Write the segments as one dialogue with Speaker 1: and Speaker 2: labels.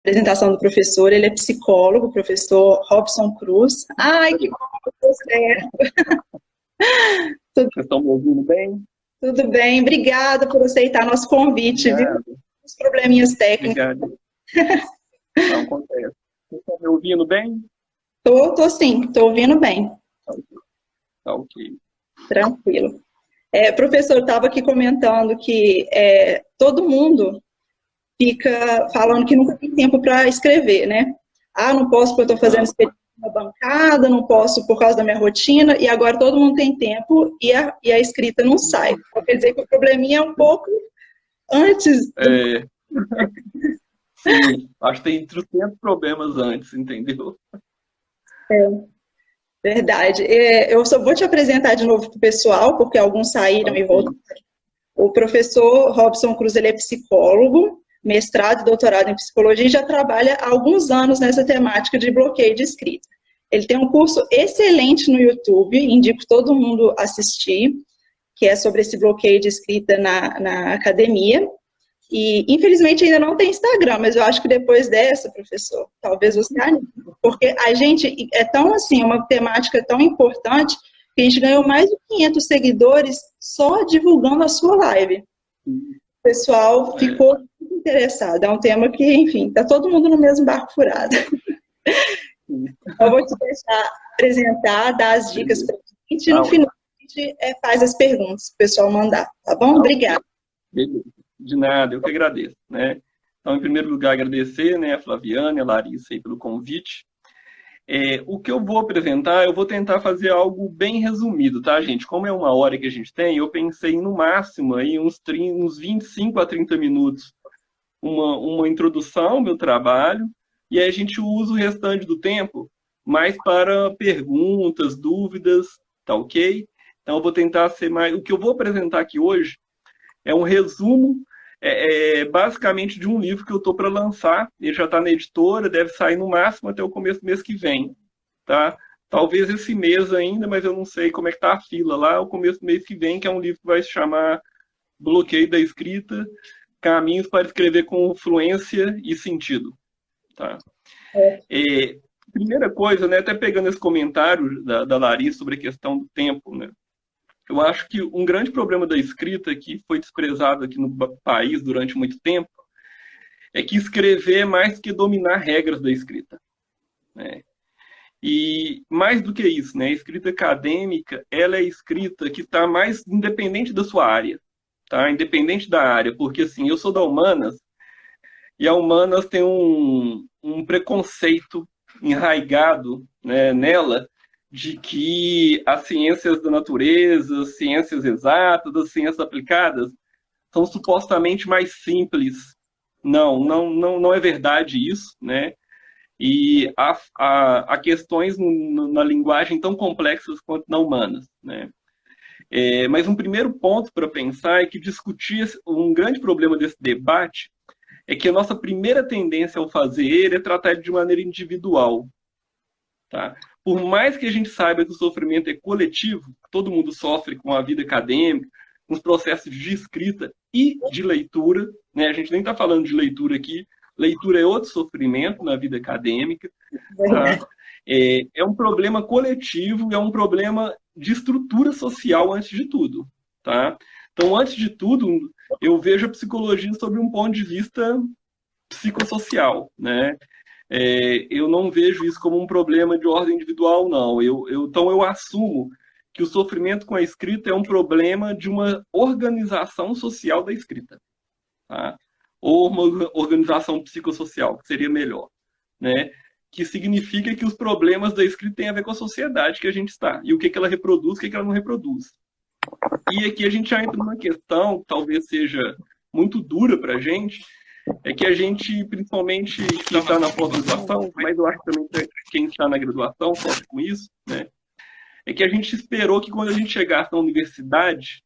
Speaker 1: apresentação do professor, ele é psicólogo, o professor Robson Cruz. Ai, que bom que você.
Speaker 2: Vocês estão me ouvindo bem?
Speaker 1: Tudo bem, obrigada por aceitar nosso convite, viu? Os probleminhas técnicos.
Speaker 2: Obrigado. Não acontece. Vocês estão me ouvindo bem?
Speaker 1: Tô sim, tô ouvindo bem.
Speaker 2: Tá ok.
Speaker 1: Tranquilo. Professor, estava aqui comentando que todo mundo fica falando que nunca tem tempo para escrever, né? Ah, não posso porque eu estou fazendo experiência na bancada, não posso por causa da minha rotina, e agora todo mundo tem tempo e a escrita não sai. Então, quer dizer que o probleminha é um pouco antes.
Speaker 2: Sim, acho que tem 300 problemas antes, entendeu?
Speaker 1: Verdade. Eu só vou te apresentar de novo para o pessoal, porque alguns saíram e voltaram. O professor Robson Cruz, ele é psicólogo, mestrado e doutorado em psicologia, e já trabalha há alguns anos nessa temática de bloqueio de escrita. Ele tem um curso excelente no YouTube, indico todo mundo assistir, que é sobre esse bloqueio de escrita na academia. E, infelizmente, ainda não tem Instagram, mas eu acho que depois dessa, professor, talvez você anime. Porque a gente é tão, assim, uma temática tão importante que a gente ganhou mais de 500 seguidores só divulgando a sua live. O pessoal ficou muito interessado. É um tema que, enfim, está todo mundo no mesmo barco furado. Eu vou te deixar apresentar, dar as dicas para a gente e no final a gente faz as perguntas para o pessoal mandar, tá bom? Obrigada.
Speaker 2: Beleza. De nada, eu que agradeço, né? Então, em primeiro lugar, agradecer, né, a Flaviana e a Larissa aí pelo convite. O que eu vou apresentar, eu vou tentar fazer algo bem resumido, tá, gente? Como é 1 hora que a gente tem, eu pensei no máximo aí uns 25 a 30 minutos uma introdução ao meu trabalho, e aí a gente usa o restante do tempo mais para perguntas, dúvidas, tá ok? Então, eu vou tentar ser mais... O que eu vou apresentar aqui hoje é um resumo, basicamente, de um livro que eu estou para lançar. Ele já está na editora, deve sair no máximo até o começo do mês que vem. Tá? Talvez esse mês ainda, mas eu não sei como é que está a fila lá, o começo do mês que vem, que é um livro que vai se chamar Bloqueio da Escrita, Caminhos para Escrever com Fluência e Sentido. Tá? Primeira coisa, né, até pegando esse comentário da Larissa sobre a questão do tempo, né? Eu acho que um grande problema da escrita, que foi desprezado aqui no país durante muito tempo, é que escrever é mais que dominar regras da escrita, né? E mais do que isso, né? A escrita acadêmica, ela é escrita que está mais independente da sua área, tá? Independente da área, porque assim, eu sou da Humanas, e a Humanas tem um preconceito enraizado, né, nela, de que as ciências da natureza, as ciências exatas, as ciências aplicadas, são supostamente mais simples. Não é verdade isso, né? E há questões na linguagem tão complexas quanto na humanas, né? Mas um primeiro ponto para pensar é que discutir um grande problema desse debate é que a nossa primeira tendência ao fazer ele é tratar ele de maneira individual, tá? Por mais que a gente saiba que o sofrimento é coletivo, todo mundo sofre com a vida acadêmica, com os processos de escrita e de leitura, né? A gente nem está falando de leitura aqui, leitura é outro sofrimento na vida acadêmica. Tá? É um problema coletivo, é um problema de estrutura social antes de tudo. Tá? Então, antes de tudo, eu vejo a psicologia sob um ponto de vista psicossocial, né? Eu não vejo isso como um problema de ordem individual, não. Então, eu assumo que o sofrimento com a escrita é um problema de uma organização social da escrita. Tá? Ou uma organização psicossocial, que seria melhor. Né? Que significa que os problemas da escrita têm a ver com a sociedade que a gente está. E o que ela reproduz, o que ela não reproduz. E aqui a gente já entra numa questão que talvez seja muito dura para a gente, é que a gente, principalmente quem está na pós-graduação, mas eu acho que também quem está na graduação sofre com isso, né? É que a gente esperou que quando a gente chegasse na universidade,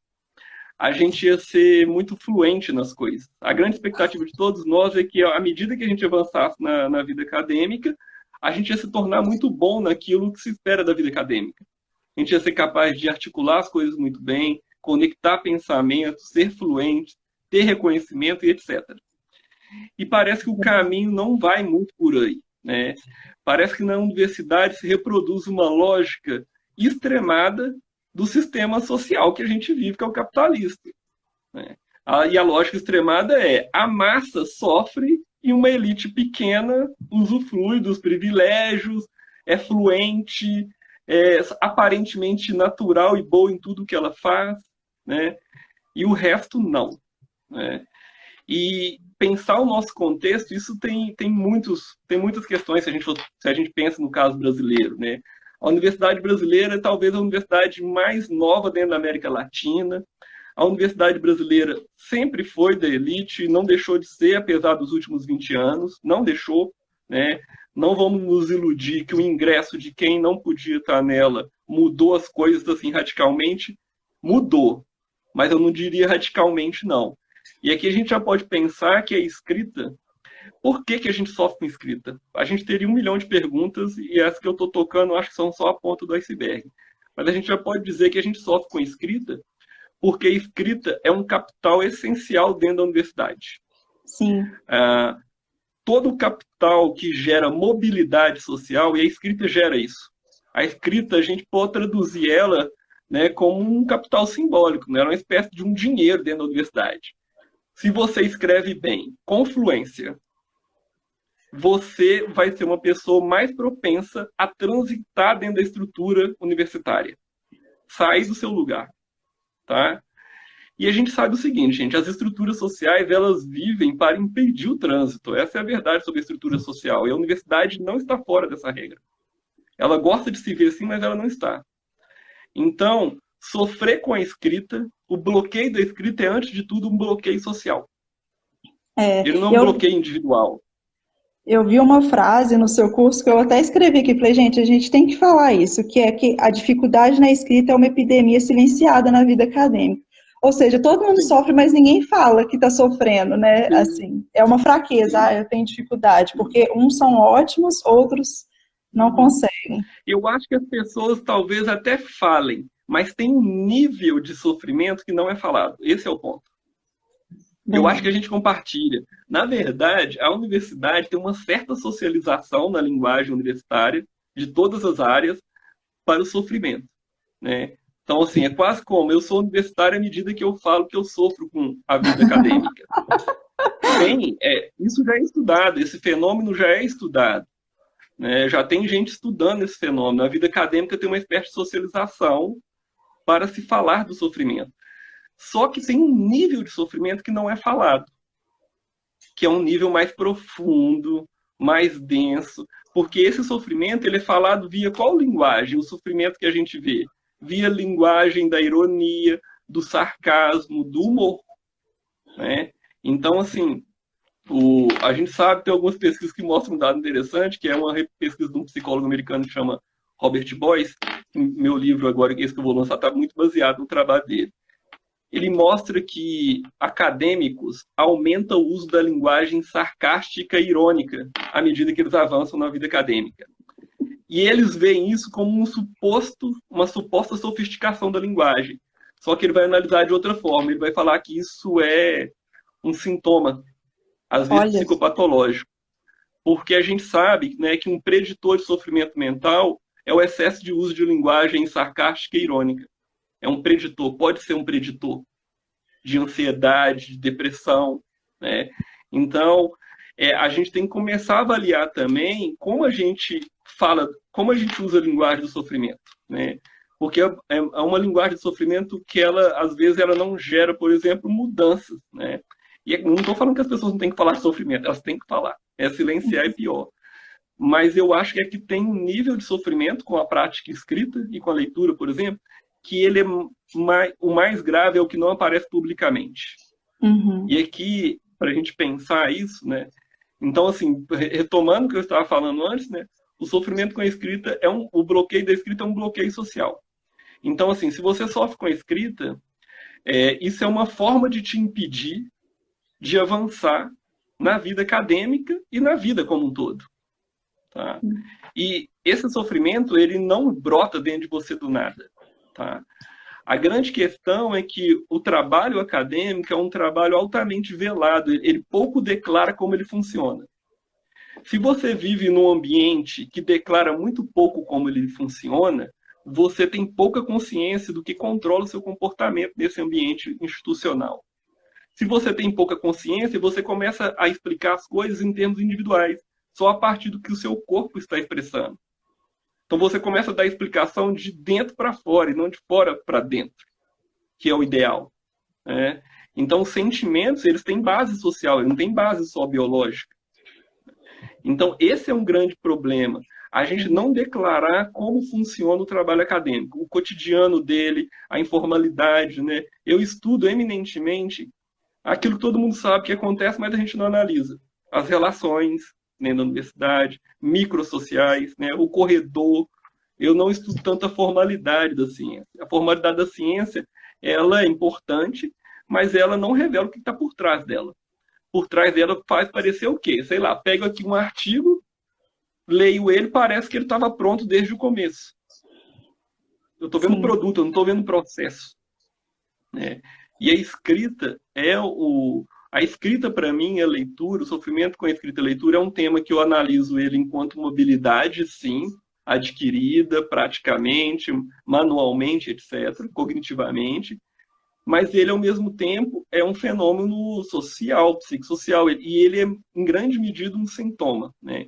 Speaker 2: a gente ia ser muito fluente nas coisas. A grande expectativa de todos nós é que, à medida que a gente avançasse na vida acadêmica, a gente ia se tornar muito bom naquilo que se espera da vida acadêmica. A gente ia ser capaz de articular as coisas muito bem, conectar pensamentos, ser fluente, ter reconhecimento e etc. E parece que o caminho não vai muito por aí, né? Parece que na universidade se reproduz uma lógica extremada do sistema social que a gente vive, que é o capitalista, né? E a lógica extremada é: a massa sofre e uma elite pequena usufrui dos privilégios, é fluente, é aparentemente natural e boa em tudo que ela faz, né? E o resto não, né? E pensar o nosso contexto, isso tem muitas questões se a gente pensa no caso brasileiro, né? A universidade brasileira é talvez a universidade mais nova dentro da América Latina. A universidade brasileira sempre foi da elite, não deixou de ser, apesar dos últimos 20 anos, não deixou, né? Não vamos nos iludir que o ingresso de quem não podia estar nela mudou as coisas assim radicalmente. Mudou, mas eu não diria radicalmente, não. E aqui a gente já pode pensar que a escrita, por que a gente sofre com escrita? A gente teria 1 milhão de perguntas e as que eu estou tocando acho que são só a ponta do iceberg. Mas a gente já pode dizer que a gente sofre com escrita porque a escrita é um capital essencial dentro da universidade.
Speaker 1: Sim.
Speaker 2: Todo o capital que gera mobilidade social, e a escrita gera isso. A escrita, a gente pode traduzir ela, né, como um capital simbólico, né? Ela é uma espécie de um dinheiro dentro da universidade. Se você escreve bem, com fluência, você vai ser uma pessoa mais propensa a transitar dentro da estrutura universitária. Sair do seu lugar, tá? E a gente sabe o seguinte, gente, as estruturas sociais, elas vivem para impedir o trânsito. Essa é a verdade sobre a estrutura social. E a universidade não está fora dessa regra. Ela gosta de se ver assim, mas ela não está. Então, sofrer com a escrita, o bloqueio da escrita é, antes de tudo, um bloqueio social. Ele não é um bloqueio individual.
Speaker 1: Eu vi uma frase no seu curso que eu até escrevi aqui, falei, gente, a gente tem que falar isso, que é que a dificuldade na escrita é uma epidemia silenciada na vida acadêmica. Ou seja, todo mundo sofre, mas ninguém fala que está sofrendo, né? Assim, é uma fraqueza, eu tenho dificuldade, porque uns são ótimos, outros não conseguem.
Speaker 2: Eu acho que as pessoas talvez até falem, mas tem um nível de sofrimento que não é falado. Esse é o ponto. Eu acho que a gente compartilha. Na verdade, a universidade tem uma certa socialização na linguagem universitária, de todas as áreas, para o sofrimento, né? Então, assim, é quase como eu sou universitário à medida que eu falo que eu sofro com a vida acadêmica. Isso já é estudado, esse fenômeno já é estudado, né? Já tem gente estudando esse fenômeno. A vida acadêmica tem uma espécie de socialização para se falar do sofrimento. Só que tem um nível de sofrimento que não é falado, que é um nível mais profundo, mais denso, porque esse sofrimento ele é falado via qual linguagem? O sofrimento que a gente vê? Via linguagem da ironia, do sarcasmo, do humor, né? Então, assim, a gente sabe, tem algumas pesquisas que mostram um dado interessante, que é uma pesquisa de um psicólogo americano que chama Robert Boyce. Meu livro agora, esse que eu vou lançar, está muito baseado no trabalho dele. Ele mostra que acadêmicos aumentam o uso da linguagem sarcástica e irônica à medida que eles avançam na vida acadêmica. E eles veem isso como uma suposta sofisticação da linguagem. Só que ele vai analisar de outra forma. Ele vai falar que isso é um sintoma, às vezes psicopatológico. Porque a gente sabe, né, que um preditor de sofrimento mental é o excesso de uso de linguagem sarcástica e irônica. É um preditor, pode ser um preditor de ansiedade, de depressão, né? Então, a gente tem que começar a avaliar também como a gente fala, como a gente usa a linguagem do sofrimento, né? Porque é uma linguagem de sofrimento que ela, às vezes, ela não gera, por exemplo, mudanças, né? E não estou falando que as pessoas não têm que falar de sofrimento, elas têm que falar. Silenciar é pior. Mas eu acho que aqui tem um nível de sofrimento com a prática escrita e com a leitura, por exemplo, que ele é o mais grave é o que não aparece publicamente.
Speaker 1: Uhum.
Speaker 2: E aqui, para a gente pensar isso, né? Então, assim, retomando o que eu estava falando antes, né? O sofrimento com a escrita o bloqueio da escrita é um bloqueio social. Então, assim, se você sofre com a escrita, isso é uma forma de te impedir de avançar na vida acadêmica e na vida como um todo, tá? E esse sofrimento, ele não brota dentro de você do nada, tá? A grande questão é que o trabalho acadêmico é um trabalho altamente velado, ele pouco declara como ele funciona. Se você vive num ambiente que declara muito pouco como ele funciona, você tem pouca consciência do que controla o seu comportamento nesse ambiente institucional. Se você tem pouca consciência, você começa a explicar as coisas em termos individuais, só a partir do que o seu corpo está expressando. Então você começa a dar explicação de dentro para fora e não de fora para dentro, que é o ideal, né? Então os sentimentos, eles têm base social, eles não têm base só biológica. Então esse é um grande problema. A gente não declarar como funciona o trabalho acadêmico, o cotidiano dele, a informalidade, né? Eu estudo eminentemente aquilo que todo mundo sabe que acontece, mas a gente não analisa. As relações dentro da universidade, microsociais, né? O corredor. Eu não estudo tanto a formalidade da ciência. A formalidade da ciência, ela é importante, mas ela não revela o que está por trás dela. Por trás dela faz parecer o quê? Sei lá, pego aqui um artigo, leio ele, parece que ele estava pronto desde o começo. Eu estou vendo o produto, eu não estou vendo o processo, né? E a escrita a escrita, para mim, a leitura, o sofrimento com a escrita e a leitura é um tema que eu analiso ele enquanto mobilidade, sim, adquirida, praticamente, manualmente, etc., cognitivamente, mas ele, ao mesmo tempo, é um fenômeno social, psicossocial, e ele é, em grande medida, um sintoma, né?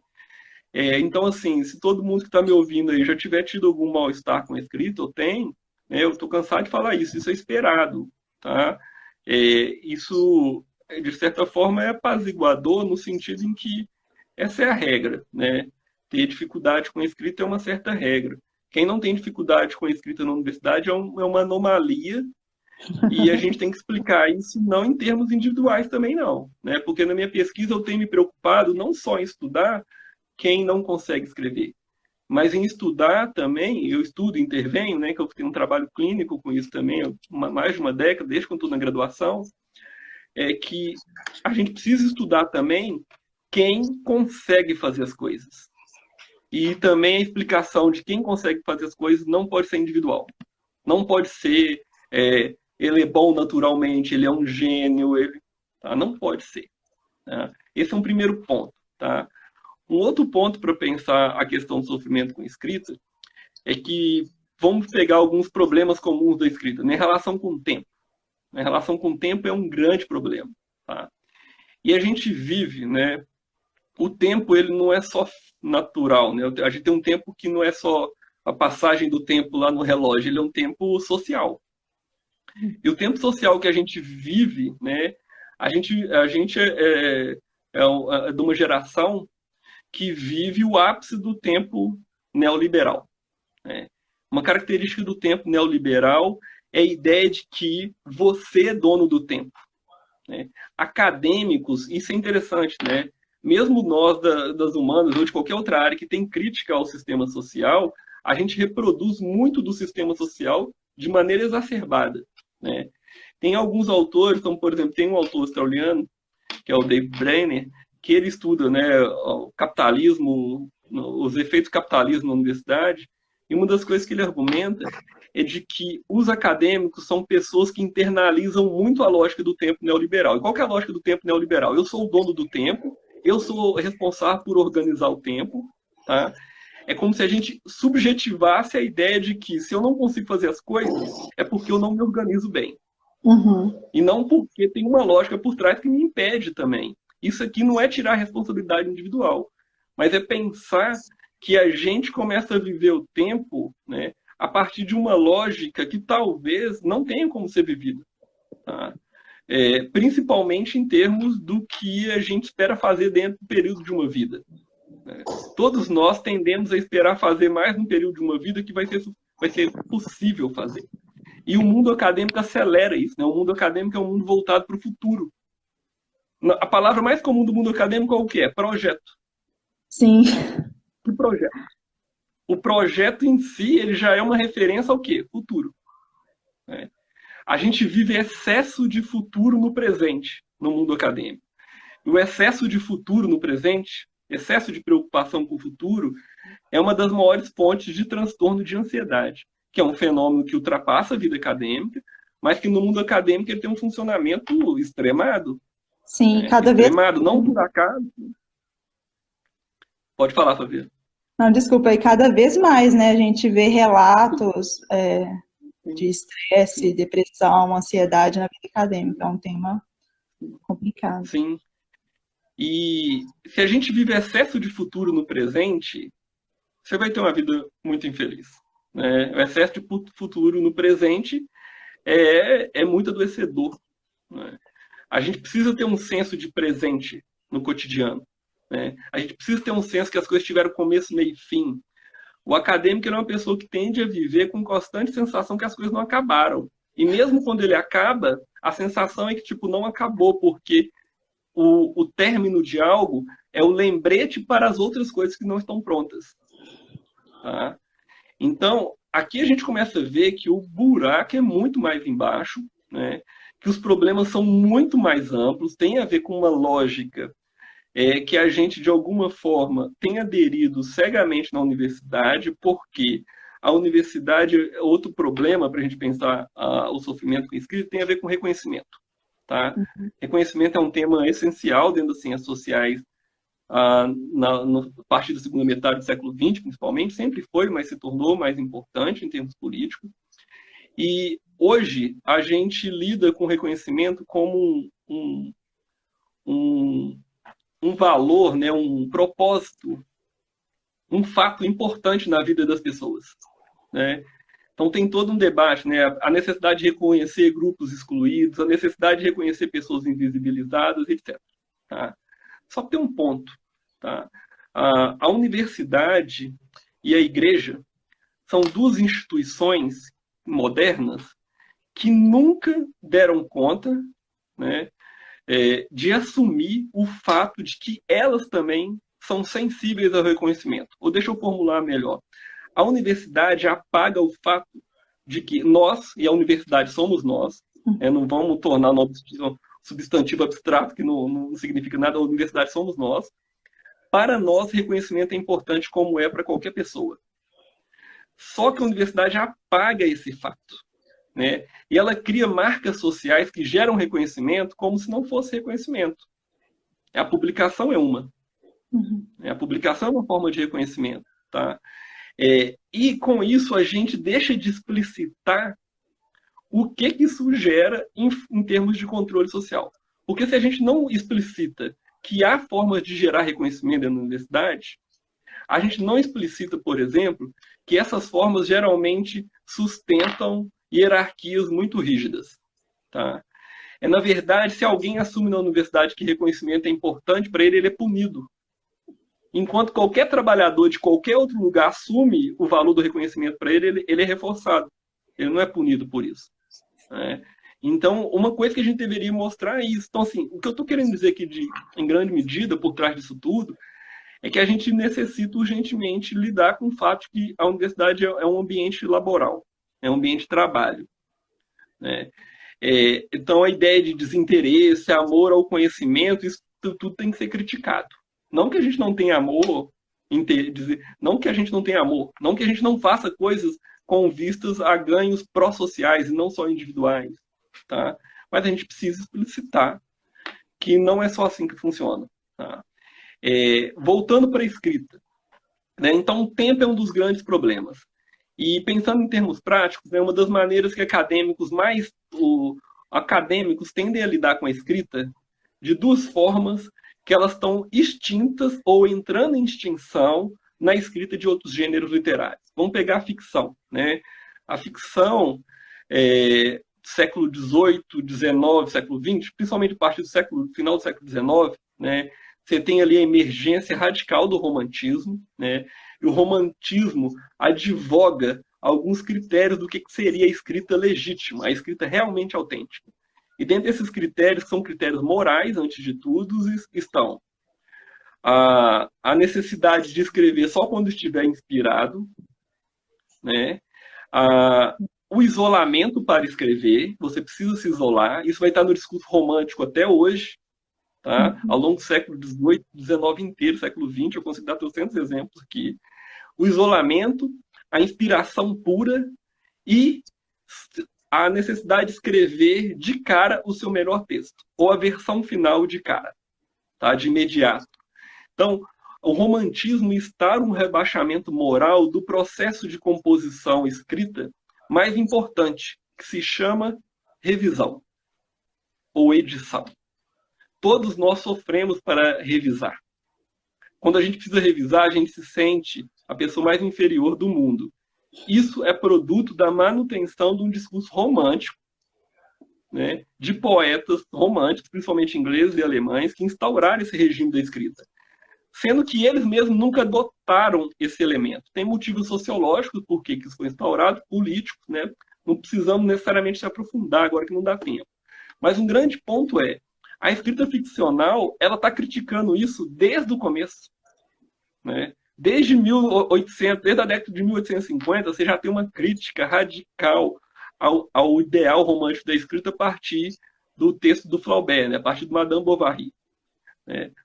Speaker 2: Então, assim, se todo mundo que está me ouvindo aí já tiver tido algum mal-estar com a escrita, eu tenho, né, eu estou cansado de falar isso é esperado, tá? Isso, de certa forma, é apaziguador no sentido em que essa é a regra, né? Ter dificuldade com a escrita é uma certa regra. Quem não tem dificuldade com a escrita na universidade é uma anomalia, e a gente tem que explicar isso não em termos individuais também não, né? Porque na minha pesquisa eu tenho me preocupado não só em estudar quem não consegue escrever, mas em estudar também, eu estudo, intervenho, né, que eu tenho um trabalho clínico com isso também, mais de uma década, desde quando estou na graduação, é que a gente precisa estudar também quem consegue fazer as coisas. E também a explicação de quem consegue fazer as coisas não pode ser individual. Não pode ser, ele é bom naturalmente, ele é um gênio, tá? Não pode ser. Tá? Esse é um primeiro ponto, tá? Um outro ponto para pensar a questão do sofrimento com escrita é que vamos pegar alguns problemas comuns da escrita, né? Relação com o tempo. A relação com o tempo é um grande problema, tá? E a gente vive, né? O tempo, ele não é só natural, né? A gente tem um tempo que não é só a passagem do tempo lá no relógio, ele é um tempo social. E o tempo social que a gente vive, né? A gente é de uma geração que vive o ápice do tempo neoliberal, né? Uma característica do tempo neoliberal é a ideia de que você é dono do tempo, né? Acadêmicos, isso é interessante, né? Mesmo nós das humanas ou de qualquer outra área que tem crítica ao sistema social, a gente reproduz muito do sistema social de maneira exacerbada, né? Tem alguns autores, como por exemplo, tem um autor australiano, que é o Dave Brenner, que ele estuda, né, o capitalismo, os efeitos do capitalismo na universidade, e uma das coisas que ele argumenta é de que os acadêmicos são pessoas que internalizam muito a lógica do tempo neoliberal. E qual que é a lógica do tempo neoliberal? Eu sou o dono do tempo, eu sou responsável por organizar o tempo, tá? É como se a gente subjetivasse a ideia de que se eu não consigo fazer as coisas, é porque eu não me organizo bem.
Speaker 1: Uhum.
Speaker 2: E não porque tem uma lógica por trás que me impede também. Isso aqui não é tirar a responsabilidade individual, mas é pensar que a gente começa a viver o tempo, né, a partir de uma lógica que talvez não tenha como ser vivida, tá? Principalmente em termos do que a gente espera fazer dentro do período de uma vida, né? Todos nós tendemos a esperar fazer mais no período de uma vida que vai ser possível fazer. E o mundo acadêmico acelera isso, né? O mundo acadêmico é um mundo voltado para o futuro. A palavra mais comum do mundo acadêmico é o que? É projeto.
Speaker 1: Sim.
Speaker 2: Que projeto? O projeto em si, ele já é uma referência ao quê? Futuro, né? A gente vive excesso de futuro no presente, no mundo acadêmico. E o excesso de futuro no presente, excesso de preocupação com o futuro, é uma das maiores fontes de transtorno de ansiedade, que é um fenômeno que ultrapassa a vida acadêmica, mas que no mundo acadêmico ele tem um funcionamento extremado.
Speaker 1: Sim,
Speaker 2: Né?
Speaker 1: cada vez...
Speaker 2: Extremado, não por acaso. Pode falar, Fabio.
Speaker 1: Não, desculpa, e cada vez mais, né, a gente vê relatos de estresse, depressão, ansiedade na vida acadêmica, é um tema complicado.
Speaker 2: Sim. E se a gente vive excesso de futuro no presente, você vai ter uma vida muito infeliz. Né? O excesso de futuro no presente é muito adoecedor. Né? A gente precisa ter um senso de presente no cotidiano. Né? A gente precisa ter um senso que as coisas tiveram começo, meio e fim. O acadêmico é uma pessoa que tende a viver com constante sensação que as coisas não acabaram. E mesmo quando ele acaba, a sensação é que tipo, não acabou, porque o término de algo é o lembrete para as outras coisas que não estão prontas. Tá? Então, aqui a gente começa a ver que o buraco é muito mais embaixo, né? Que os problemas são muito mais amplos, tem a ver com uma lógica que a gente, de alguma forma, tem aderido cegamente na universidade, porque a universidade, outro problema para a gente pensar o sofrimento com escrita, tem a ver com reconhecimento. Tá? Reconhecimento é um tema essencial dentro das ciências sociais, a partir da segunda metade do século XX, principalmente, sempre foi, mas se tornou mais importante em termos políticos. E hoje a gente lida com reconhecimento como um valor, né, um propósito, um fato importante na vida das pessoas. Né? Então tem todo um debate, né? A necessidade de reconhecer grupos excluídos, a necessidade de reconhecer pessoas invisibilizadas, etc. Tá? Só que tem um ponto. Tá? A universidade e a igreja são duas instituições modernas que nunca deram conta, né, de assumir o fato de que elas também são sensíveis ao reconhecimento. Ou deixa eu formular melhor. A universidade apaga o fato de que nós, e a universidade somos nós, não vamos tornar um substantivo abstrato que não significa nada, a universidade somos nós. Para nós, reconhecimento é importante como é para qualquer pessoa. Só que a universidade apaga esse fato. Né? E ela cria marcas sociais que geram reconhecimento como se não fosse reconhecimento. A publicação é uma. A publicação é uma forma de reconhecimento. Tá? E com isso a gente deixa de explicitar o que isso gera em termos de controle social. Porque se a gente não explicita que há formas de gerar reconhecimento dentro da universidade, a gente não explicita, por exemplo, que essas formas geralmente sustentam hierarquias muito rígidas. Tá? Na verdade, se alguém assume na universidade que reconhecimento é importante para ele, ele é punido. Enquanto qualquer trabalhador de qualquer outro lugar assume o valor do reconhecimento para ele, ele é reforçado. Ele não é punido por isso. Né? Então, uma coisa que a gente deveria mostrar é isso. Então, assim, o que eu estou querendo dizer aqui, em grande medida, por trás disso tudo, é que a gente necessita urgentemente lidar com o fato de que a universidade é um ambiente laboral, é um ambiente de trabalho. Né? Então, a ideia de desinteresse, amor ao conhecimento, isso tudo tem que ser criticado. Não que a gente não tenha amor, não que a gente não tenha amor, não que a gente não faça coisas com vistas a ganhos pró-sociais e não só individuais. Tá? Mas a gente precisa explicitar que não é só assim que funciona. Tá? Voltando para a escrita. Né? Então, o tempo é um dos grandes problemas. E pensando em termos práticos, uma das maneiras que acadêmicos tendem a lidar com a escrita de duas formas que elas estão extintas ou entrando em extinção na escrita de outros gêneros literários. Vamos pegar a ficção. Né? A ficção, século XVIII, XIX, século XX, principalmente a partir do final do século XIX, né? Você tem ali a emergência radical do romantismo, né? E o romantismo advoga alguns critérios do que seria a escrita legítima, a escrita realmente autêntica. E dentro desses critérios, que são critérios morais, antes de tudo, estão a necessidade de escrever só quando estiver inspirado, né? O isolamento para escrever, você precisa se isolar, isso vai estar no discurso romântico até hoje, tá? Ao longo do século XVIII, XIX inteiro, século XX, eu consigo dar 300 exemplos aqui. O isolamento, a inspiração pura e a necessidade de escrever de cara o seu melhor texto, ou a versão final de cara, tá? De imediato. Então, o romantismo está num rebaixamento moral do processo de composição escrita mais importante, que se chama revisão ou edição. Todos nós sofremos para revisar. Quando a gente precisa revisar, a gente se sente a pessoa mais inferior do mundo. Isso é produto da manutenção de um discurso romântico, né, de poetas românticos, principalmente ingleses e alemães, que instauraram esse regime da escrita. Sendo que eles mesmos nunca adotaram esse elemento. Tem motivos sociológicos por que isso foi instaurado, políticos, né? Não precisamos necessariamente se aprofundar agora que não dá tempo. Mas um grande ponto é, a escrita ficcional, ela está criticando isso desde o começo, né? Desde a década de 1850, você já tem uma crítica radical ao ideal romântico da escrita a partir do texto do Flaubert, né? A partir do Madame Bovary.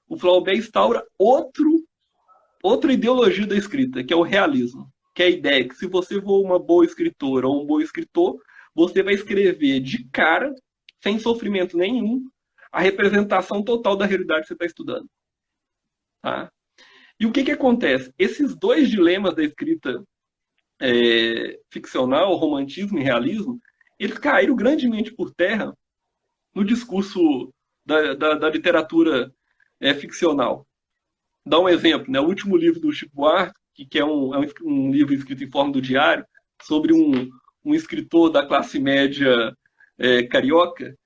Speaker 2: O Flaubert instaura outra ideologia da escrita, que é o realismo, que é a ideia que se você for uma boa escritora ou um bom escritor, você vai escrever de cara, sem sofrimento nenhum, a representação total da realidade que você está estudando. Tá? E o que acontece? Esses dois dilemas da escrita ficcional, romantismo e realismo, eles caíram grandemente por terra no discurso da literatura ficcional. Dá um exemplo, né? O último livro do Chico Buarque, que é um livro escrito em forma do diário, sobre um escritor da classe média carioca,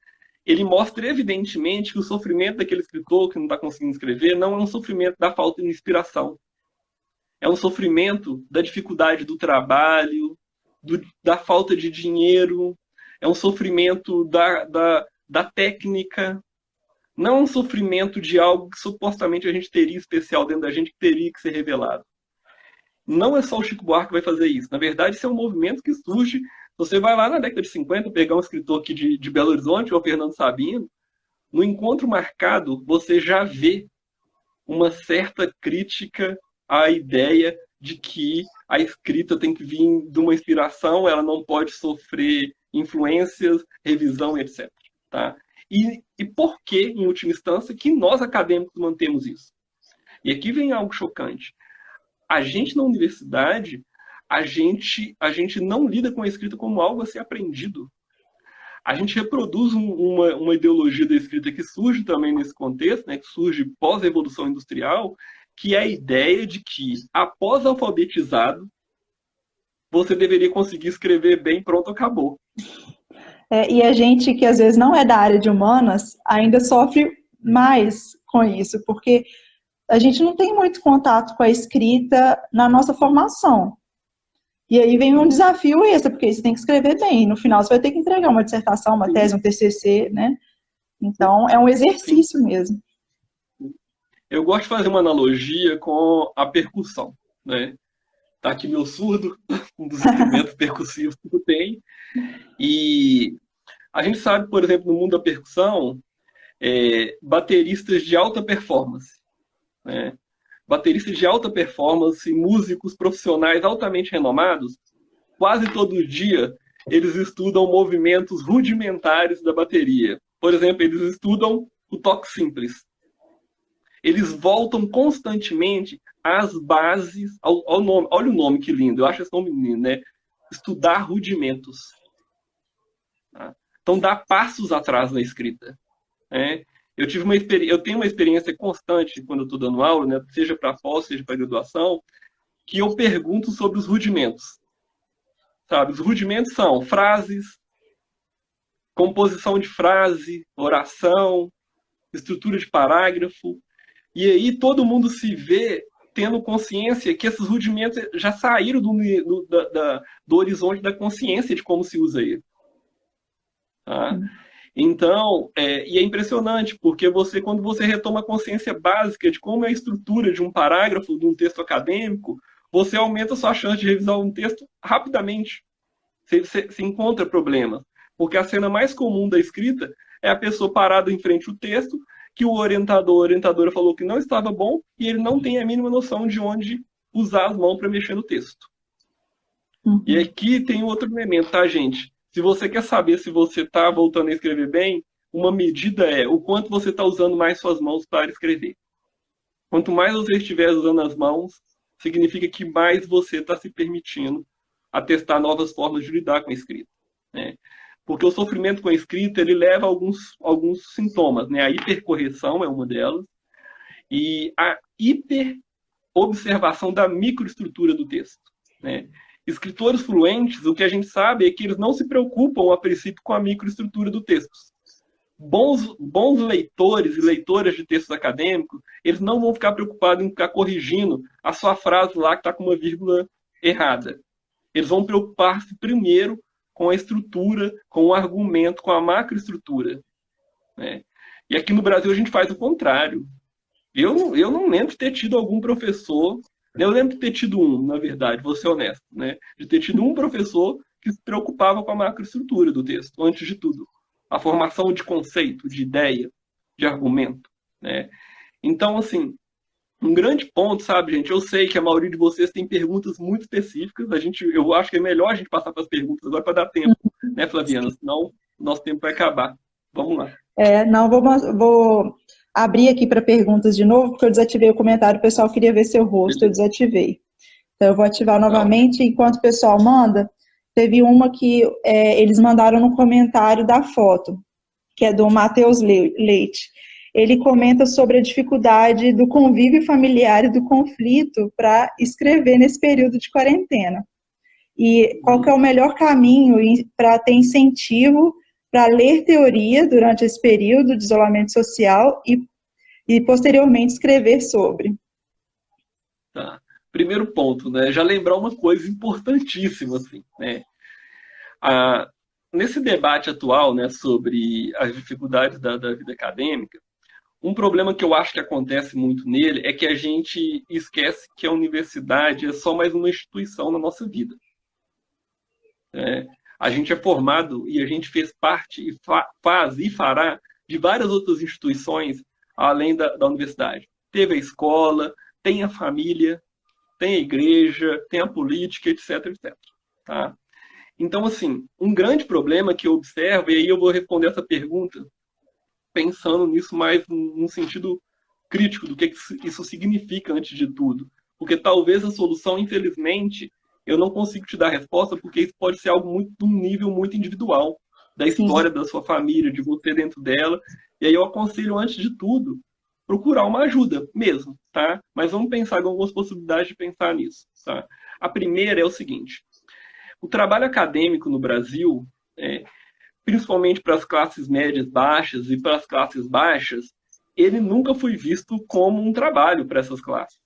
Speaker 2: ele mostra evidentemente que o sofrimento daquele escritor que não está conseguindo escrever não é um sofrimento da falta de inspiração. É um sofrimento da dificuldade do trabalho, da falta de dinheiro, é um sofrimento da técnica. Não é um sofrimento de algo que supostamente a gente teria especial dentro da gente, que teria que ser revelado. Não é só o Chico Buarque que vai fazer isso. Na verdade, isso é um movimento que surge. Você vai lá na década de 50, pegar um escritor aqui de Belo Horizonte, o Fernando Sabino, no Encontro Marcado, você já vê uma certa crítica à ideia de que a escrita tem que vir de uma inspiração, ela não pode sofrer influências, revisão, etc. Tá? E por que, em última instância, que nós acadêmicos mantemos isso? E aqui vem algo chocante. A gente na universidade, a gente não lida com a escrita como algo a ser aprendido. A gente reproduz uma ideologia da escrita que surge também nesse contexto, né, que surge pós-revolução industrial, que é a ideia de que, após alfabetizado, você deveria conseguir escrever bem, pronto, acabou.
Speaker 1: E a gente que às vezes não é da área de humanas ainda sofre mais com isso, porque a gente não tem muito contato com a escrita na nossa formação. E aí vem um desafio extra, porque você tem que escrever bem. No final você vai ter que entregar uma dissertação, uma tese, um TCC, né? Então é um exercício mesmo.
Speaker 2: Eu gosto de fazer uma analogia com a percussão, né? Tá aqui meu surdo, um dos instrumentos percussivos que eu tenho. E a gente sabe, por exemplo, no mundo da percussão, bateristas de alta performance, né? Bateristas de alta performance, músicos profissionais altamente renomados, quase todo dia eles estudam movimentos rudimentares da bateria. Por exemplo, eles estudam o toque simples. Eles voltam constantemente às bases, ao nome. Olha o nome que lindo, eu acho esse nome lindo, né? Estudar rudimentos. Tá? Então, dá passos atrás na escrita. Né? Eu tenho uma experiência constante quando eu estou dando aula, né? Seja para pós, seja para graduação, que eu pergunto sobre os rudimentos. Sabe? Os rudimentos são frases, composição de frase, oração, estrutura de parágrafo. E aí todo mundo se vê tendo consciência que esses rudimentos já saíram do horizonte da consciência de como se usa ele. Tá? Então, e é impressionante, porque quando você retoma a consciência básica de como é a estrutura de um parágrafo, de um texto acadêmico, você aumenta a sua chance de revisar um texto rapidamente. Você encontra problemas. Porque a cena mais comum da escrita é a pessoa parada em frente ao texto, que o orientadora falou que não estava bom, e ele não tem a mínima noção de onde usar as mãos para mexer no texto. E aqui tem outro elemento, tá, gente? Se você quer saber se você está voltando a escrever bem, uma medida é o quanto você está usando mais suas mãos para escrever. Quanto mais você estiver usando as mãos, significa que mais você está se permitindo a testar novas formas de lidar com a escrita, né? Porque o sofrimento com a escrita, ele leva a alguns sintomas, né? A hipercorreção é uma delas, e a hiperobservação da microestrutura do texto, né? Escritores fluentes, o que a gente sabe é que eles não se preocupam, a princípio, com a microestrutura do texto. Bons leitores e leitoras de textos acadêmicos, eles não vão ficar preocupados em ficar corrigindo a sua frase lá que está com uma vírgula errada. Eles vão preocupar-se primeiro com a estrutura, com o argumento, com a macroestrutura, né? E aqui no Brasil a gente faz o contrário. Eu não lembro de ter tido algum professor, eu lembro de ter tido na verdade, vou ser honesto, né? De ter tido um professor que se preocupava com a macroestrutura do texto, antes de tudo. A formação de conceito, de ideia, de argumento, né? Então, assim, um grande ponto, sabe, gente? Eu sei que a maioria de vocês tem perguntas muito específicas. Eu acho que é melhor a gente passar para as perguntas agora para dar tempo, né, Flaviana? Senão o nosso tempo vai acabar. Vamos lá.
Speaker 1: Não, vou abrir aqui para perguntas de novo, porque eu desativei o comentário, o pessoal queria ver seu rosto, eu desativei. Então, eu vou ativar novamente, enquanto o pessoal manda. Teve uma que eles mandaram no comentário da foto, que é do Matheus Leite. Ele comenta sobre a dificuldade do convívio familiar e do conflito para escrever nesse período de quarentena. E qual que é o melhor caminho para ter incentivo para ler teoria durante esse período de isolamento social e posteriormente escrever sobre.
Speaker 2: Tá. Primeiro ponto, né? Já lembrar uma coisa importantíssima, assim, né? Nesse debate atual, né, sobre as dificuldades da vida acadêmica, um problema que eu acho que acontece muito nele é que a gente esquece que a universidade é só mais uma instituição na nossa vida. A gente é formado e a gente fez parte e faz e fará de várias outras instituições além da universidade. Teve a escola, tem a família, tem a igreja, tem a política, etc, etc. Tá? Então, assim, um grande problema que eu observo, e aí eu vou responder essa pergunta pensando nisso mais num sentido crítico do que isso significa antes de tudo. Porque talvez a solução, infelizmente, eu não consigo te dar resposta, porque isso pode ser algo muito, de um nível muito individual, da história da sua família, de você dentro dela. E aí eu aconselho, antes de tudo, procurar uma ajuda mesmo, tá? Mas vamos pensar em algumas possibilidades de pensar nisso, tá? A primeira é o seguinte: o trabalho acadêmico no Brasil, principalmente para as classes médias baixas e para as classes baixas, ele nunca foi visto como um trabalho para essas classes,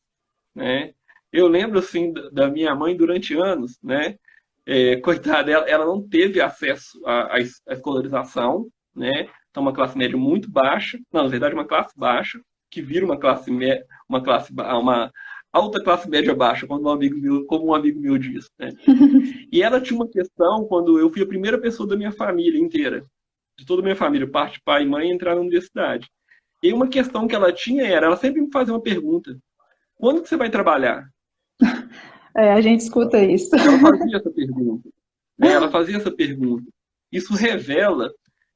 Speaker 2: né? Eu lembro, assim, da minha mãe durante anos, né? Coitada, ela não teve acesso à escolarização, né? Então, uma classe média muito baixa, não, na verdade, uma classe baixa, que vira uma alta classe média baixa, como um amigo meu diz, né? E ela tinha uma questão, quando eu fui a primeira pessoa da minha família inteira, de toda a minha família, parte pai e mãe, entrar na universidade. E uma questão que ela tinha ela sempre me fazia uma pergunta: quando que você vai trabalhar?
Speaker 1: A gente escuta isso.
Speaker 2: Ela fazia essa pergunta. Ela fazia essa pergunta. Isso revela,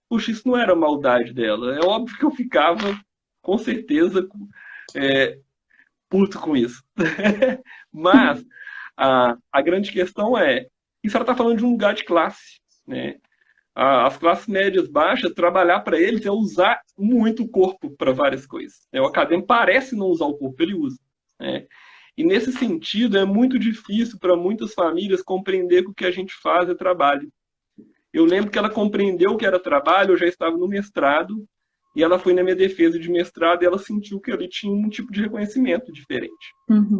Speaker 2: puxa, isso não era maldade dela. É óbvio que eu ficava, com certeza, puto com isso. Mas a grande questão isso ela está falando de um lugar de classe, né? As classes médias baixas, trabalhar para eles é usar muito o corpo para várias coisas. O acadêmico parece não usar o corpo, ele usa, né? E nesse sentido é muito difícil para muitas famílias compreender que o que a gente faz é trabalho. Eu lembro que ela compreendeu que era trabalho, eu já estava no mestrado, e ela foi na minha defesa de mestrado e ela sentiu que ali tinha um tipo de reconhecimento diferente.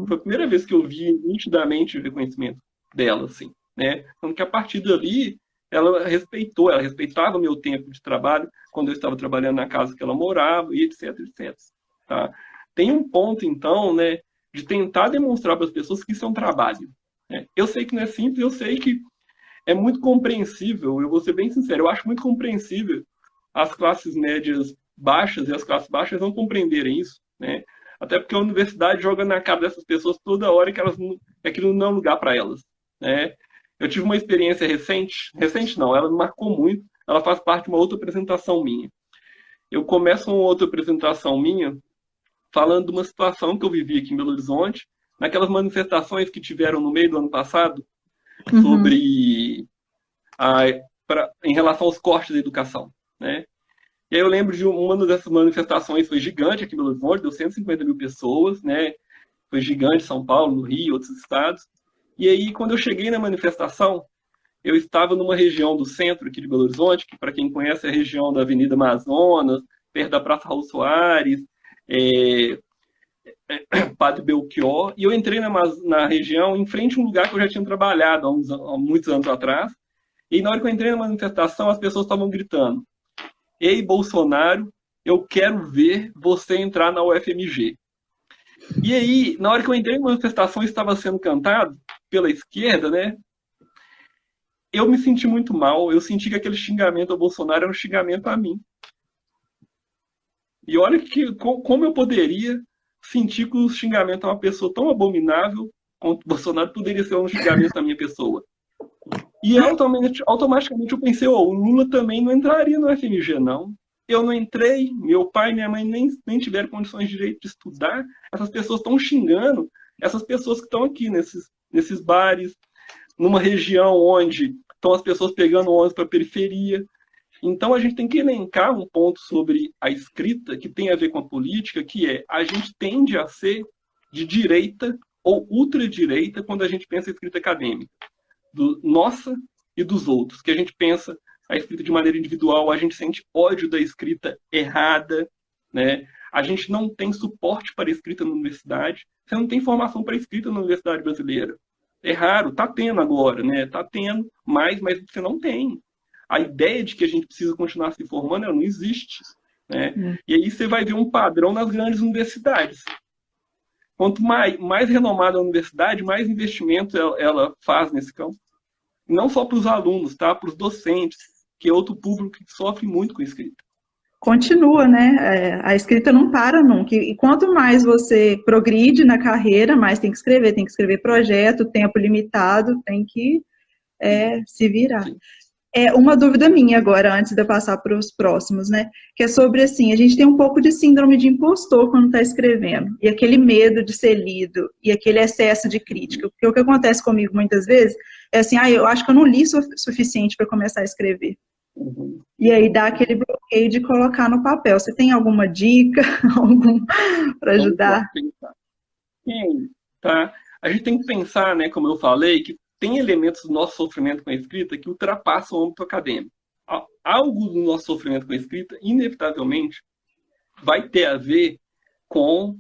Speaker 2: Foi a primeira vez que eu vi nitidamente o reconhecimento dela, assim, né? Então, que a partir dali, ela respeitava o meu tempo de trabalho, quando eu estava trabalhando na casa que ela morava, e etc, etc. Tá? Tem um ponto, então, né, de tentar demonstrar para as pessoas que isso é um trabalho, né? Eu sei que não é simples, eu sei que é muito compreensível, eu vou ser bem sincero, eu acho muito compreensível as classes médias baixas e as classes baixas não compreenderem isso, né? Até porque a universidade joga na cara dessas pessoas toda hora que aquilo não é um lugar para elas, né? Eu tive uma experiência recente não, ela me marcou muito, ela faz parte de uma outra apresentação minha. Eu começo uma outra apresentação minha falando de uma situação que eu vivi aqui em Belo Horizonte, naquelas manifestações que tiveram no meio do ano passado, sobre em relação aos cortes da educação, né? E aí eu lembro de uma dessas manifestações, foi gigante aqui em Belo Horizonte, deu 150 mil pessoas, né? Foi gigante em São Paulo, no Rio, outros estados. E aí, quando eu cheguei na manifestação, eu estava numa região do centro aqui de Belo Horizonte, que para quem conhece é a região da Avenida Amazonas, perto da Praça Raul Soares, Padre Belchior, e eu entrei na região em frente a um lugar que eu já tinha trabalhado há muitos anos atrás, e na hora que eu entrei na manifestação, as pessoas estavam gritando: "Ei, Bolsonaro, eu quero ver você entrar na UFMG". E aí, na hora que eu entrei na manifestação, estava sendo cantado pela esquerda, né? Eu me senti muito mal, eu senti que aquele xingamento ao Bolsonaro era um xingamento a mim. E olha como eu poderia sentir que o xingamento a uma pessoa tão abominável quanto o Bolsonaro poderia ser um xingamento à minha pessoa. E automaticamente eu pensei, o Lula também não entraria no FMG, não. Eu não entrei, meu pai e minha mãe nem tiveram condições de direito de estudar. Essas pessoas estão xingando essas pessoas que estão aqui nesses bares, numa região onde estão as pessoas pegando ônibus para a periferia. Então a gente tem que elencar um ponto sobre a escrita que tem a ver com a política, que é: a gente tende a ser de direita ou ultradireita quando a gente pensa em escrita acadêmica. Nossa e dos outros, que a gente pensa a escrita de maneira individual, a gente sente ódio da escrita errada, né? A gente não tem suporte para a escrita na universidade, você não tem formação para a escrita na universidade brasileira. É raro, está tendo agora, né? Está tendo mais, mas você não tem. A ideia de que a gente precisa continuar se formando, ela não existe, né? E aí você vai ver um padrão nas grandes universidades. Quanto mais renomada a universidade, mais investimento ela faz nesse campo. Não só para os alunos, tá? Para os docentes, que é outro público que sofre muito com a escrita.
Speaker 1: Continua, né? A escrita não para nunca. E quanto mais você progride na carreira, mais tem que escrever projeto, tempo limitado, tem que se virar.
Speaker 2: Sim.
Speaker 1: Uma dúvida minha agora, antes de eu passar para os próximos, né? Que é sobre, assim, a gente tem um pouco de síndrome de impostor quando está escrevendo, e aquele medo de ser lido, e aquele excesso de crítica. Porque o que acontece comigo muitas vezes é assim, eu acho que eu não li suficiente para começar a escrever. E aí dá aquele bloqueio de colocar no papel. Você tem alguma dica, para ajudar?
Speaker 2: Sim, tá? A gente tem que pensar, né, como eu falei, que tem elementos do nosso sofrimento com a escrita que ultrapassam o âmbito acadêmico. Algo do nosso sofrimento com a escrita, inevitavelmente, vai ter a ver com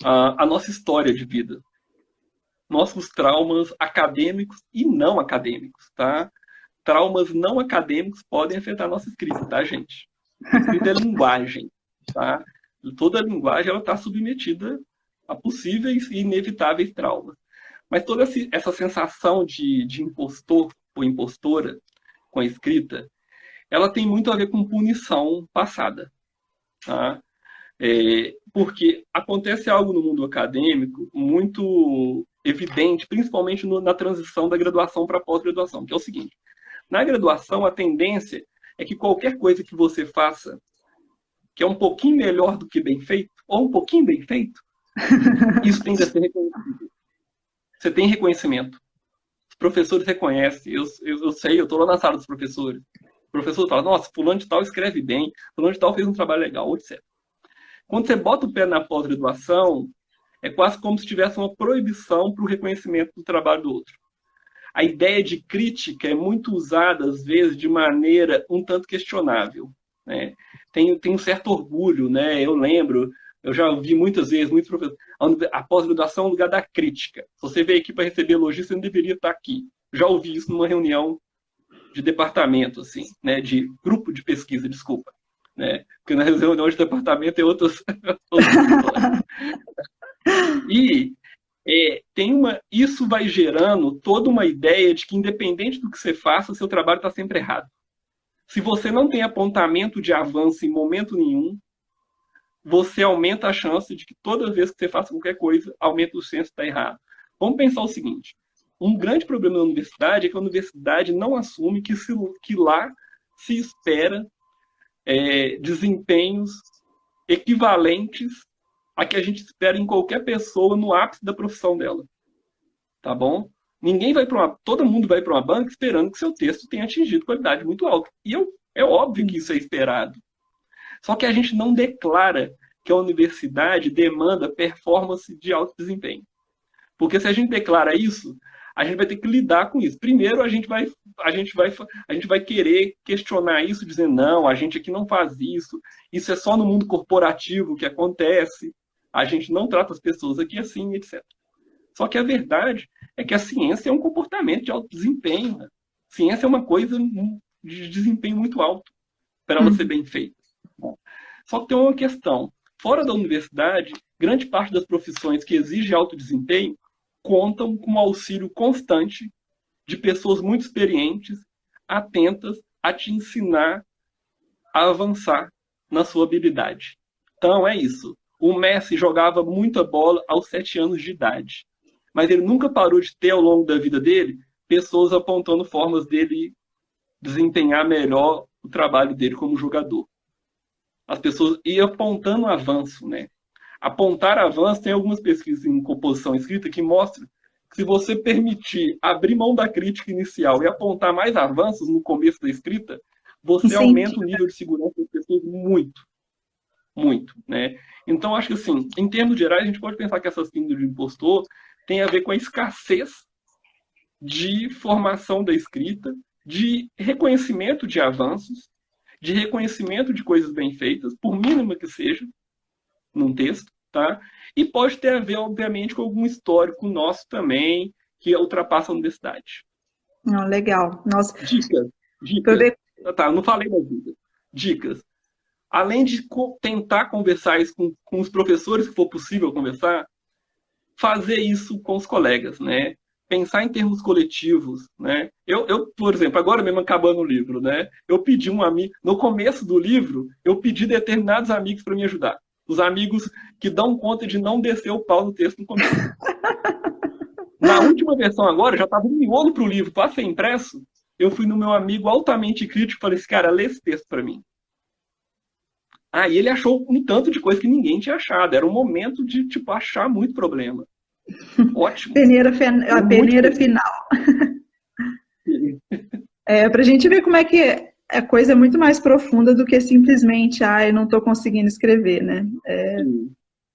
Speaker 2: a nossa história de vida. Nossos traumas acadêmicos e não acadêmicos, tá? Traumas não acadêmicos podem afetar a nossa escrita, tá, gente? A escrita é linguagem, tá? Toda linguagem está submetida a possíveis e inevitáveis traumas. Mas toda essa sensação de impostor ou impostora com a escrita, ela tem muito a ver com punição passada. Tá? Porque acontece algo no mundo acadêmico muito evidente, principalmente na transição da graduação para a pós-graduação, que é o seguinte: na graduação, a tendência é que qualquer coisa que você faça que é um pouquinho melhor do que bem feito, ou um pouquinho bem feito, isso tende a ser reconhecido. Você tem reconhecimento. Os professores reconhecem. Eu sei, eu estou lá na sala dos professores. O professor fala: nossa, fulano de tal escreve bem, fulano de tal fez um trabalho legal, etc. Quando você bota o pé na pós-graduação, é quase como se tivesse uma proibição para o reconhecimento do trabalho do outro. A ideia de crítica é muito usada, às vezes, de maneira um tanto questionável, né? Tem um certo orgulho, né? Eu lembro, eu já ouvi muitas vezes, muitos professores, a pós-graduação é um lugar da crítica. Se você veio aqui para receber elogio, você não deveria estar aqui. Já ouvi isso numa reunião de departamento, assim, né? De grupo de pesquisa, desculpa. Né? Porque na reunião de departamento tem outras histórias. E isso vai gerando toda uma ideia de que, independente do que você faça, seu trabalho está sempre errado. Se você não tem apontamento de avanço em momento nenhum, você aumenta a chance de que toda vez que você faça qualquer coisa, aumenta o senso de estar errado. Vamos pensar o seguinte: um grande problema da universidade é que a universidade não assume que lá se espera desempenhos equivalentes a que a gente espera em qualquer pessoa no ápice da profissão dela. Tá bom? Todo mundo vai para uma banca esperando que seu texto tenha atingido qualidade muito alta. E é óbvio que isso é esperado. Só que a gente não declara que a universidade demanda performance de alto desempenho. Porque se a gente declara isso, a gente vai ter que lidar com isso. Primeiro, a gente vai querer questionar isso, dizendo, não, a gente aqui não faz isso é só no mundo corporativo que acontece, a gente não trata as pessoas aqui assim, etc. Só que a verdade é que a ciência é um comportamento de alto desempenho. Né? Ciência é uma coisa de desempenho muito alto para ela ser bem feita. Só que tem uma questão. Fora da universidade, grande parte das profissões que exigem alto desempenho contam com o auxílio constante de pessoas muito experientes, atentas a te ensinar a avançar na sua habilidade. Então é isso. O Messi jogava muita bola aos 7 anos de idade. Mas ele nunca parou de ter, ao longo da vida dele, pessoas apontando formas dele desempenhar melhor o trabalho dele como jogador. As pessoas iam apontando avanço, né? Apontar avanço, tem algumas pesquisas em composição escrita que mostram que se você permitir abrir mão da crítica inicial e apontar mais avanços no começo da escrita, você aumenta o nível de segurança das pessoas muito. Muito, né? Então, acho que assim, em termos gerais, a gente pode pensar que essa síndrome de impostor tem a ver com a escassez de formação da escrita, de reconhecimento de avanços, de reconhecimento de coisas bem feitas, por mínima que seja, num texto, tá? E pode ter a ver, obviamente, com algum histórico nosso também, que ultrapassa a universidade.
Speaker 1: Não, legal. Nossa.
Speaker 2: Dicas. Tá, eu não falei das dicas. Dicas. Além de tentar conversar isso com os professores, que for possível conversar, fazer isso com os colegas, né? Pensar em termos coletivos, né? Eu, por exemplo, agora mesmo acabando o livro, né? Eu pedi um amigo, no começo do livro, eu pedi determinados amigos para me ajudar. Os amigos que dão conta de não descer o pau no texto no começo. Na última versão agora, já estava um miolo para o livro, para ser impresso, eu fui no meu amigo altamente crítico e falei assim, cara, lê esse texto para mim. E ele achou um tanto de coisa que ninguém tinha achado. Era um momento de, achar muito problema. Ótimo.
Speaker 1: A peneira final. Para a gente ver como é que a coisa é muito mais profunda do que simplesmente, eu não estou conseguindo escrever, né? É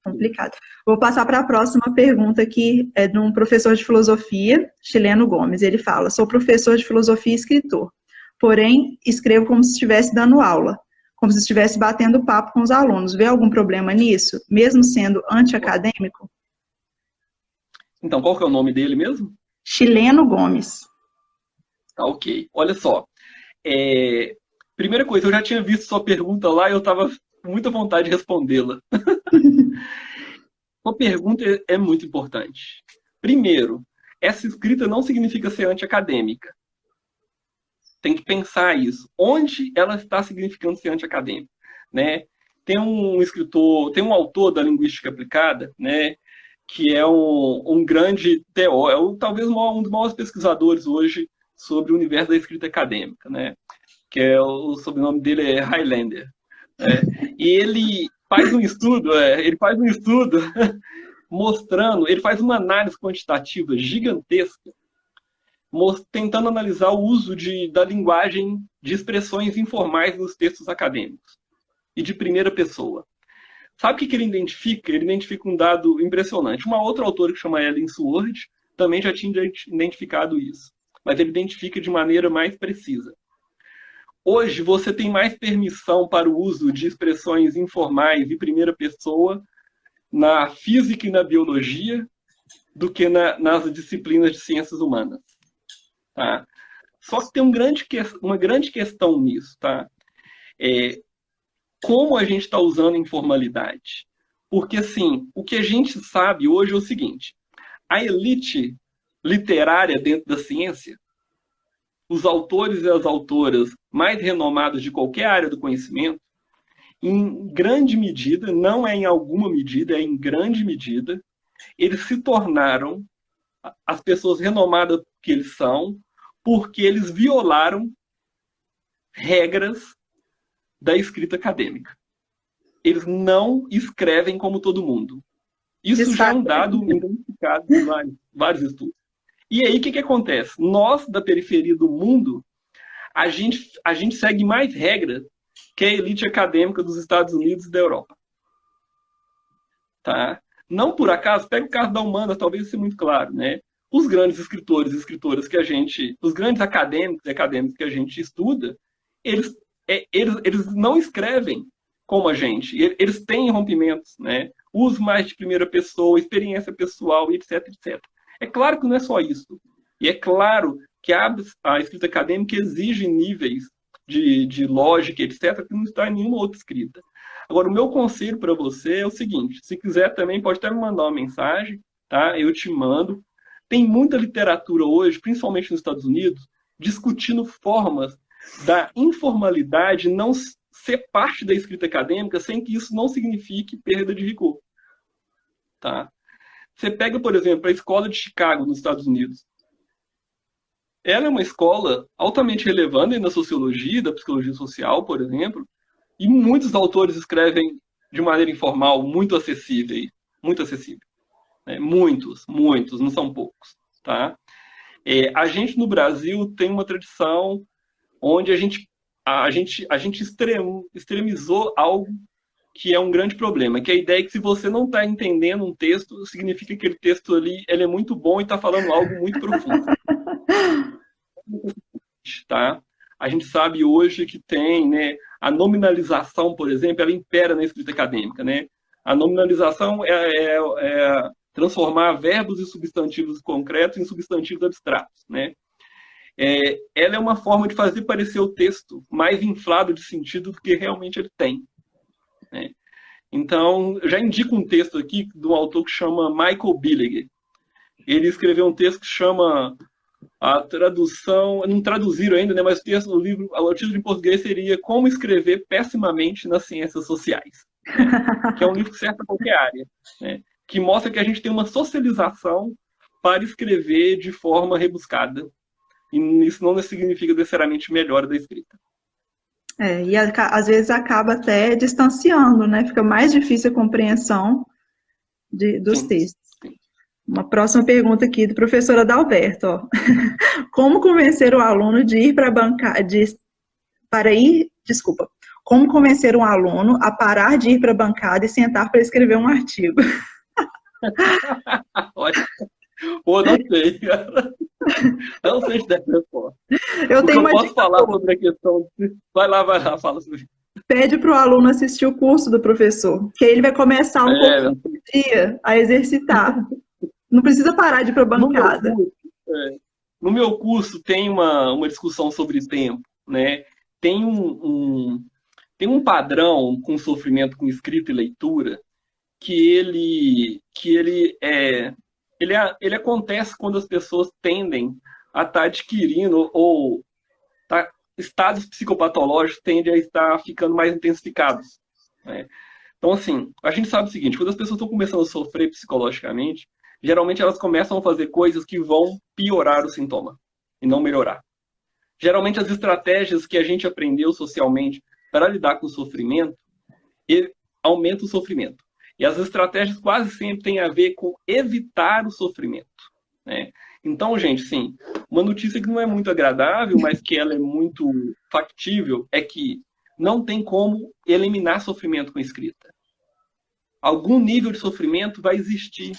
Speaker 1: complicado. Vou passar para a próxima pergunta, que é de um professor de filosofia, Chileno Gomes. Ele fala, sou professor de filosofia e escritor, porém escrevo como se estivesse dando aula, como se estivesse batendo papo com os alunos. Vê algum problema nisso, mesmo sendo anti-acadêmico?
Speaker 2: Então, qual que é o nome dele mesmo?
Speaker 1: Chileno Gomes.
Speaker 2: Tá, ok. Olha só. Primeira coisa, eu já tinha visto sua pergunta lá e eu estava com muita vontade de respondê-la. Sua pergunta é muito importante. Primeiro, essa escrita não significa ser anti-acadêmica. Tem que pensar isso. Onde ela está significando ser anti-acadêmica? Né? Tem um escritor, tem um autor da linguística aplicada, né, que é um grande teórico, talvez um dos maiores pesquisadores hoje sobre o universo da escrita acadêmica, né? Que o sobrenome dele é Highlander. Né? E ele faz um estudo, mostrando, ele faz uma análise quantitativa gigantesca, tentando analisar o uso da linguagem de expressões informais nos textos acadêmicos e de primeira pessoa. Sabe o que ele identifica? Ele identifica um dado impressionante. Uma outra autora que chama Ellen Sword também já tinha identificado isso, mas ele identifica de maneira mais precisa. Hoje você tem mais permissão para o uso de expressões informais de primeira pessoa na física e na biologia do que nas disciplinas de ciências humanas. Tá? Só que tem uma grande questão nisso. Tá? Como a gente está usando a informalidade? Porque, assim, o que a gente sabe hoje é o seguinte, a elite literária dentro da ciência, os autores e as autoras mais renomados de qualquer área do conhecimento, em grande medida, não é em alguma medida, é em grande medida, eles se tornaram as pessoas renomadas que eles são, porque eles violaram regras da escrita acadêmica. Eles não escrevem como todo mundo. Isso já é um dado identificado em vários estudos. E aí, o que acontece? Nós, da periferia do mundo, a gente segue mais regras que a elite acadêmica dos Estados Unidos e da Europa. Tá? Não por acaso, pega o caso da Humanas, talvez seja muito claro, né? Os grandes escritores e escritoras os grandes acadêmicos e acadêmicos que a gente estuda, eles não escrevem como a gente. Eles têm rompimentos, né? Uso mais de primeira pessoa, experiência pessoal, etc, etc. É claro que não é só isso. E é claro que a escrita acadêmica exige níveis de lógica, etc, que não está em nenhuma outra escrita. Agora, o meu conselho para você é o seguinte, se quiser também, pode até me mandar uma mensagem, tá? Eu te mando. Tem muita literatura hoje, principalmente nos Estados Unidos, discutindo formas da informalidade não ser parte da escrita acadêmica sem que isso não signifique perda de rigor. Tá? Você pega, por exemplo, a Escola de Chicago, nos Estados Unidos. Ela é uma escola altamente relevante na sociologia, da psicologia social, por exemplo, e muitos autores escrevem de maneira informal, muito acessível. Né? Muitos, não são poucos. Tá? A gente, no Brasil, tem uma tradição onde a gente extremizou algo que é um grande problema, que é a ideia que se você não está entendendo um texto, significa que aquele texto ali ele é muito bom e está falando algo muito profundo. Tá? A gente sabe hoje que tem, né, a nominalização, por exemplo, ela impera na escrita acadêmica. Né? A nominalização é transformar verbos e substantivos concretos em substantivos abstratos. Né? Ela é uma forma de fazer parecer o texto mais inflado de sentido do que realmente ele tem. Né? Então, já indico um texto aqui de um autor que chama Michael Billiger. Ele escreveu um texto que chama a tradução, não traduziram ainda, né, mas o livro, o título em português seria Como Escrever Pessimamente nas Ciências Sociais, né? Que é um livro que serve para qualquer área, né? Que mostra que a gente tem uma socialização para escrever de forma rebuscada. E isso não significa necessariamente melhora da escrita.
Speaker 1: E às vezes acaba até distanciando, né? Fica mais difícil a compreensão dos textos.
Speaker 2: Sim.
Speaker 1: Uma próxima pergunta aqui do professor Adalberto. Ó. Como convencer o aluno de ir para a bancada, como convencer um aluno a parar de ir para a bancada e sentar para escrever um artigo?
Speaker 2: Olha, não sei. Não sei se deve resposta.
Speaker 1: Eu
Speaker 2: posso falar sobre a questão. Vai lá, fala sobre isso.
Speaker 1: Pede para o aluno assistir o curso do professor, que aí ele vai começar pouco por dia a exercitar. Não precisa parar de ir para a bancada.
Speaker 2: No meu curso tem uma discussão sobre tempo, né? Tem um padrão com sofrimento com escrita e leitura que ele acontece quando as pessoas tendem a estar adquirindo ou estados psicopatológicos tendem a estar ficando mais intensificados. Né? Então, assim, a gente sabe o seguinte, quando as pessoas estão começando a sofrer psicologicamente, geralmente elas começam a fazer coisas que vão piorar o sintoma e não melhorar. Geralmente as estratégias que a gente aprendeu socialmente para lidar com o sofrimento aumentam o sofrimento. E as estratégias quase sempre têm a ver com evitar o sofrimento. Né? Então, gente, sim, uma notícia que não é muito agradável, mas que ela é muito factível, é que não tem como eliminar sofrimento com escrita. Algum nível de sofrimento vai existir.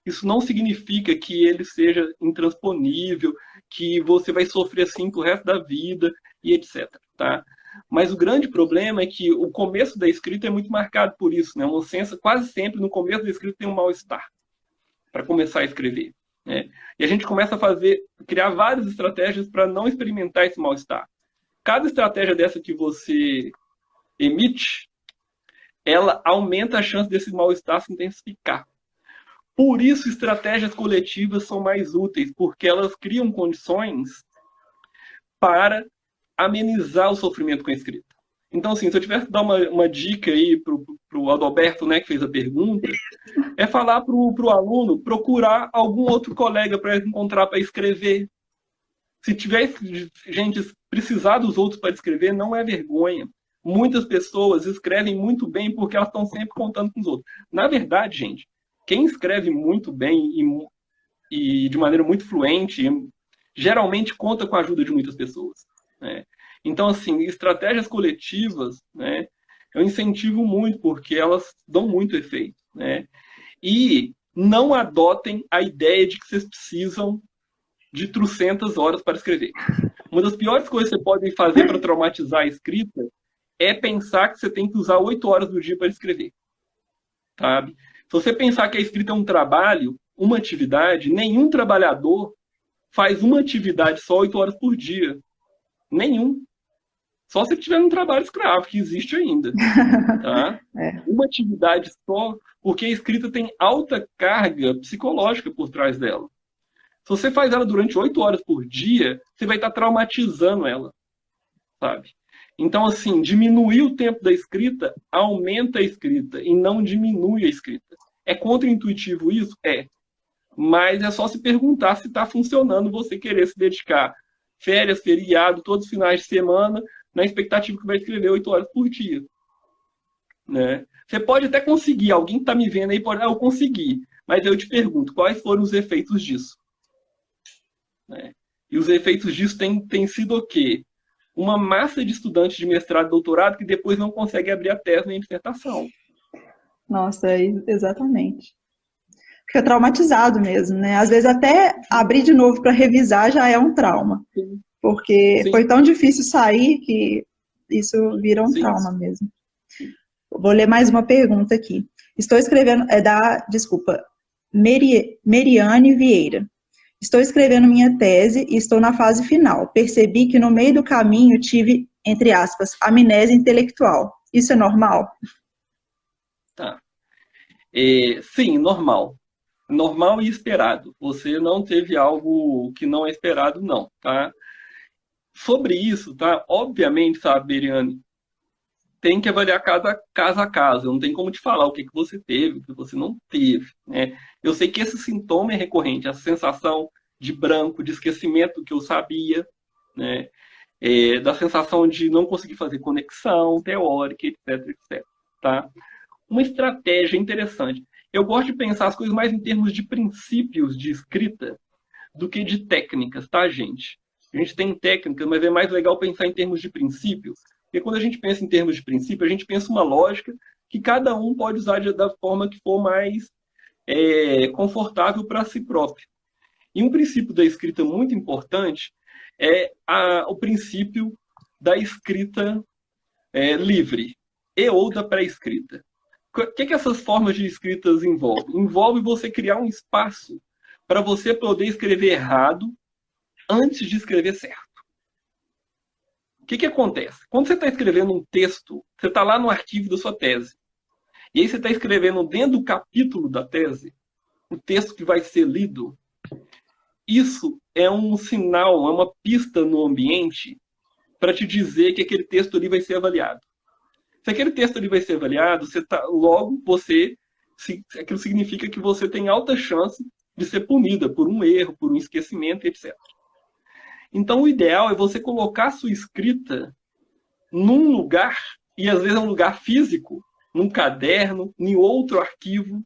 Speaker 2: Isso não significa que ele seja intransponível, que você vai sofrer assim pro resto da vida e etc. Tá? Mas o grande problema é que o começo da escrita é muito marcado por isso. Né? Uma ciência, quase sempre, no começo da escrita tem um mal-estar para começar a escrever. Né? E a gente começa a criar várias estratégias para não experimentar esse mal-estar. Cada estratégia dessa que você emite, ela aumenta a chance desse mal-estar se intensificar. Por isso, estratégias coletivas são mais úteis, porque elas criam condições para amenizar o sofrimento com a escrita. Então, assim, se eu tivesse que dar uma dica aí para o Adalberto, né, que fez a pergunta, é falar para o aluno procurar algum outro colega para encontrar para escrever. Se tiver gente precisar dos outros para escrever, não é vergonha. Muitas pessoas escrevem muito bem porque elas estão sempre contando com os outros. Na verdade, gente, quem escreve muito bem e de maneira muito fluente, geralmente conta com a ajuda de muitas pessoas, né? Então, assim, estratégias coletivas, né, eu incentivo muito porque elas dão muito efeito, né? E não adotem a ideia de que vocês precisam de 300 horas para escrever. Uma das piores coisas que você pode fazer para traumatizar a escrita é pensar que você tem que usar 8 horas do dia para escrever, sabe? Se você pensar que a escrita é um trabalho, uma atividade, nenhum trabalhador faz uma atividade só 8 horas por dia. Nenhum. Só se tiver um trabalho escravo, que existe ainda. Tá? Uma atividade só, porque a escrita tem alta carga psicológica por trás dela. Se você faz ela durante 8 horas por dia, você vai estar traumatizando ela, sabe? Então, assim, diminuir o tempo da escrita aumenta a escrita e não diminui a escrita. É contraintuitivo isso? É. Mas é só se perguntar se está funcionando você querer se dedicar férias, feriado, todos os finais de semana, na expectativa que vai escrever 8 horas por dia. Né? Você pode até conseguir, alguém que está me vendo aí pode, eu consegui, mas eu te pergunto, quais foram os efeitos disso? Né? E os efeitos disso têm sido o quê? Uma massa de estudantes de mestrado e doutorado que depois não consegue abrir a tese nem a dissertação.
Speaker 1: Nossa, exatamente. Fica traumatizado mesmo, né? Às vezes até abrir de novo para revisar já é um trauma. Sim. Porque sim, foi tão difícil sair que isso vira um trauma mesmo. Vou ler mais uma pergunta aqui. Estou escrevendo, Meriane Vieira. Estou escrevendo minha tese e estou na fase final. Percebi que no meio do caminho tive, entre aspas, amnésia intelectual. Isso é normal?
Speaker 2: Tá. Sim, normal. Normal e esperado. Você não teve algo que não é esperado, não, tá? Sobre isso, tá? Obviamente, sabe, Beriane, tem que avaliar caso a caso. Não tem como te falar o que você teve, o que você não teve, né? Eu sei que esse sintoma é recorrente, a sensação de branco, de esquecimento que eu sabia, né? Da sensação de não conseguir fazer conexão teórica, etc, etc, tá? Uma estratégia interessante. Eu gosto de pensar as coisas mais em termos de princípios de escrita do que de técnicas, tá, gente? A gente tem técnicas, mas é mais legal pensar em termos de princípios. Porque quando a gente pensa em termos de princípio, a gente pensa uma lógica que cada um pode usar da forma que for mais confortável para si próprio. E um princípio da escrita muito importante é o princípio da escrita livre e ou da pré-escrita. O que essas formas de escritas envolvem? Envolve você criar um espaço para você poder escrever errado antes de escrever certo. O que acontece? Quando você está escrevendo um texto, você está lá no arquivo da sua tese. E aí você está escrevendo dentro do capítulo da tese, o texto que vai ser lido. Isso é um sinal, é uma pista no ambiente para te dizer que aquele texto ali vai ser avaliado. Se aquele texto ali vai ser avaliado, aquilo significa que você tem alta chance de ser punida por um erro, por um esquecimento, etc. Então, o ideal é você colocar a sua escrita num lugar, e às vezes é um lugar físico, num caderno, em outro arquivo,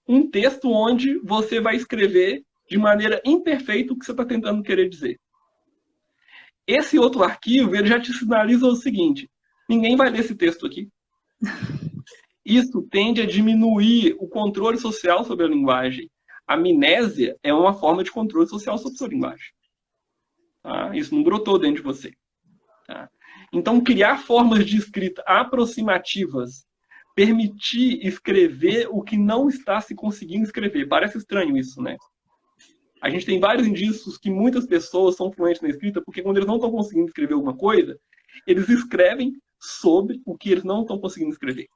Speaker 2: um texto onde você vai escrever de maneira imperfeita o que você está tentando querer dizer. Esse outro arquivo, ele já te sinaliza o seguinte: ninguém vai ler esse texto aqui. Isso tende a diminuir o controle social sobre a linguagem. A amnésia é uma forma de controle social sobre a sua linguagem. Tá? Isso não brotou dentro de você. Tá? Então, criar formas de escrita aproximativas, permitir escrever o que não está se conseguindo escrever. Parece estranho isso, né? A gente tem vários indícios que muitas pessoas são fluentes na escrita porque quando eles não estão conseguindo escrever alguma coisa, eles escrevem sobre o que eles não estão conseguindo escrever.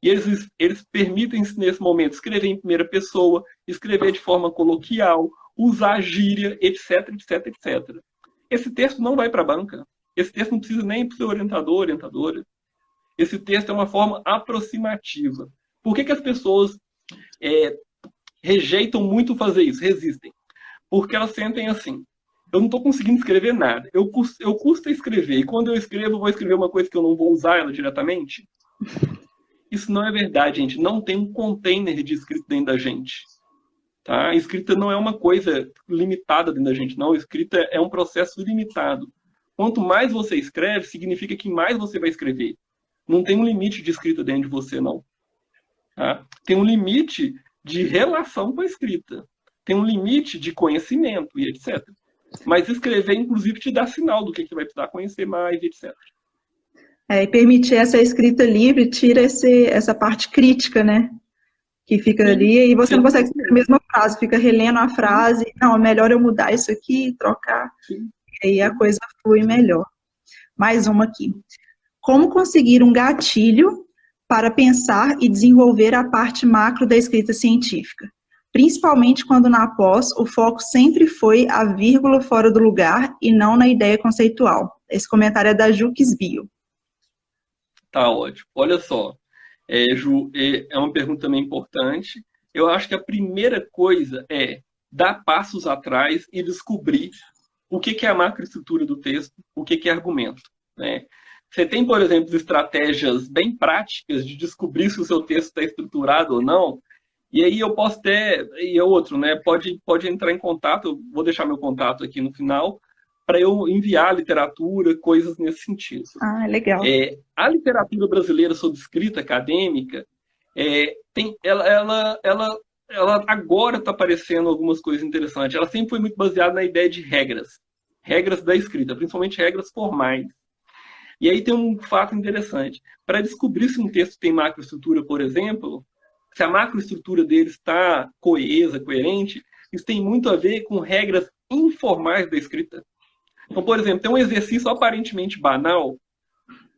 Speaker 2: E eles permitem-se, nesse momento, escrever em primeira pessoa, escrever de forma coloquial, usar gíria, etc, etc, etc. Esse texto não vai para a banca. Esse texto não precisa nem para o seu orientador, orientadora. Esse texto é uma forma aproximativa. Por que as pessoas rejeitam muito fazer isso, resistem? Porque elas sentem assim: eu não estou conseguindo escrever nada. Eu custo escrever. E quando eu escrevo, eu vou escrever uma coisa que eu não vou usar ela diretamente. Isso não é verdade, gente. Não tem um container de escrita dentro da gente. Tá? A escrita não é uma coisa limitada dentro da gente, não. A escrita é um processo ilimitado. Quanto mais você escreve, significa que mais você vai escrever. Não tem um limite de escrita dentro de você, não. Tá? Tem um limite de relação com a escrita. Tem um limite de conhecimento e etc. Mas escrever, inclusive, te dá sinal do que você vai precisar conhecer mais, etc.
Speaker 1: E permitir essa escrita livre tira essa parte crítica, né? Que fica ali, e você não consegue escrever a mesma frase, fica relendo a frase, não, é melhor eu mudar isso aqui, trocar, e aí a coisa flui melhor. Mais uma aqui. Como conseguir um gatilho para pensar e desenvolver a parte macro da escrita científica? Principalmente quando na pós o foco sempre foi a vírgula fora do lugar e não na ideia conceitual. Esse comentário é da Jux Bio.
Speaker 2: Tá ótimo. Olha só, Ju, é uma pergunta também importante. Eu acho que a primeira coisa é dar passos atrás e descobrir o que é a macroestrutura do texto, o que é argumento, né? Você tem, por exemplo, estratégias bem práticas de descobrir se o seu texto está estruturado ou não, e aí eu posso ter, e é outro, né? Pode entrar em contato, eu vou deixar meu contato aqui no final, para eu enviar literatura, coisas nesse sentido.
Speaker 1: Ah, legal.
Speaker 2: A literatura brasileira sobre escrita acadêmica, ela agora está aparecendo algumas coisas interessantes. Ela sempre foi muito baseada na ideia de regras da escrita, principalmente regras formais. E aí tem um fato interessante. Para descobrir se um texto tem macroestrutura, por exemplo, se a macroestrutura dele está coesa, coerente, isso tem muito a ver com regras informais da escrita. Então, por exemplo, tem um exercício aparentemente banal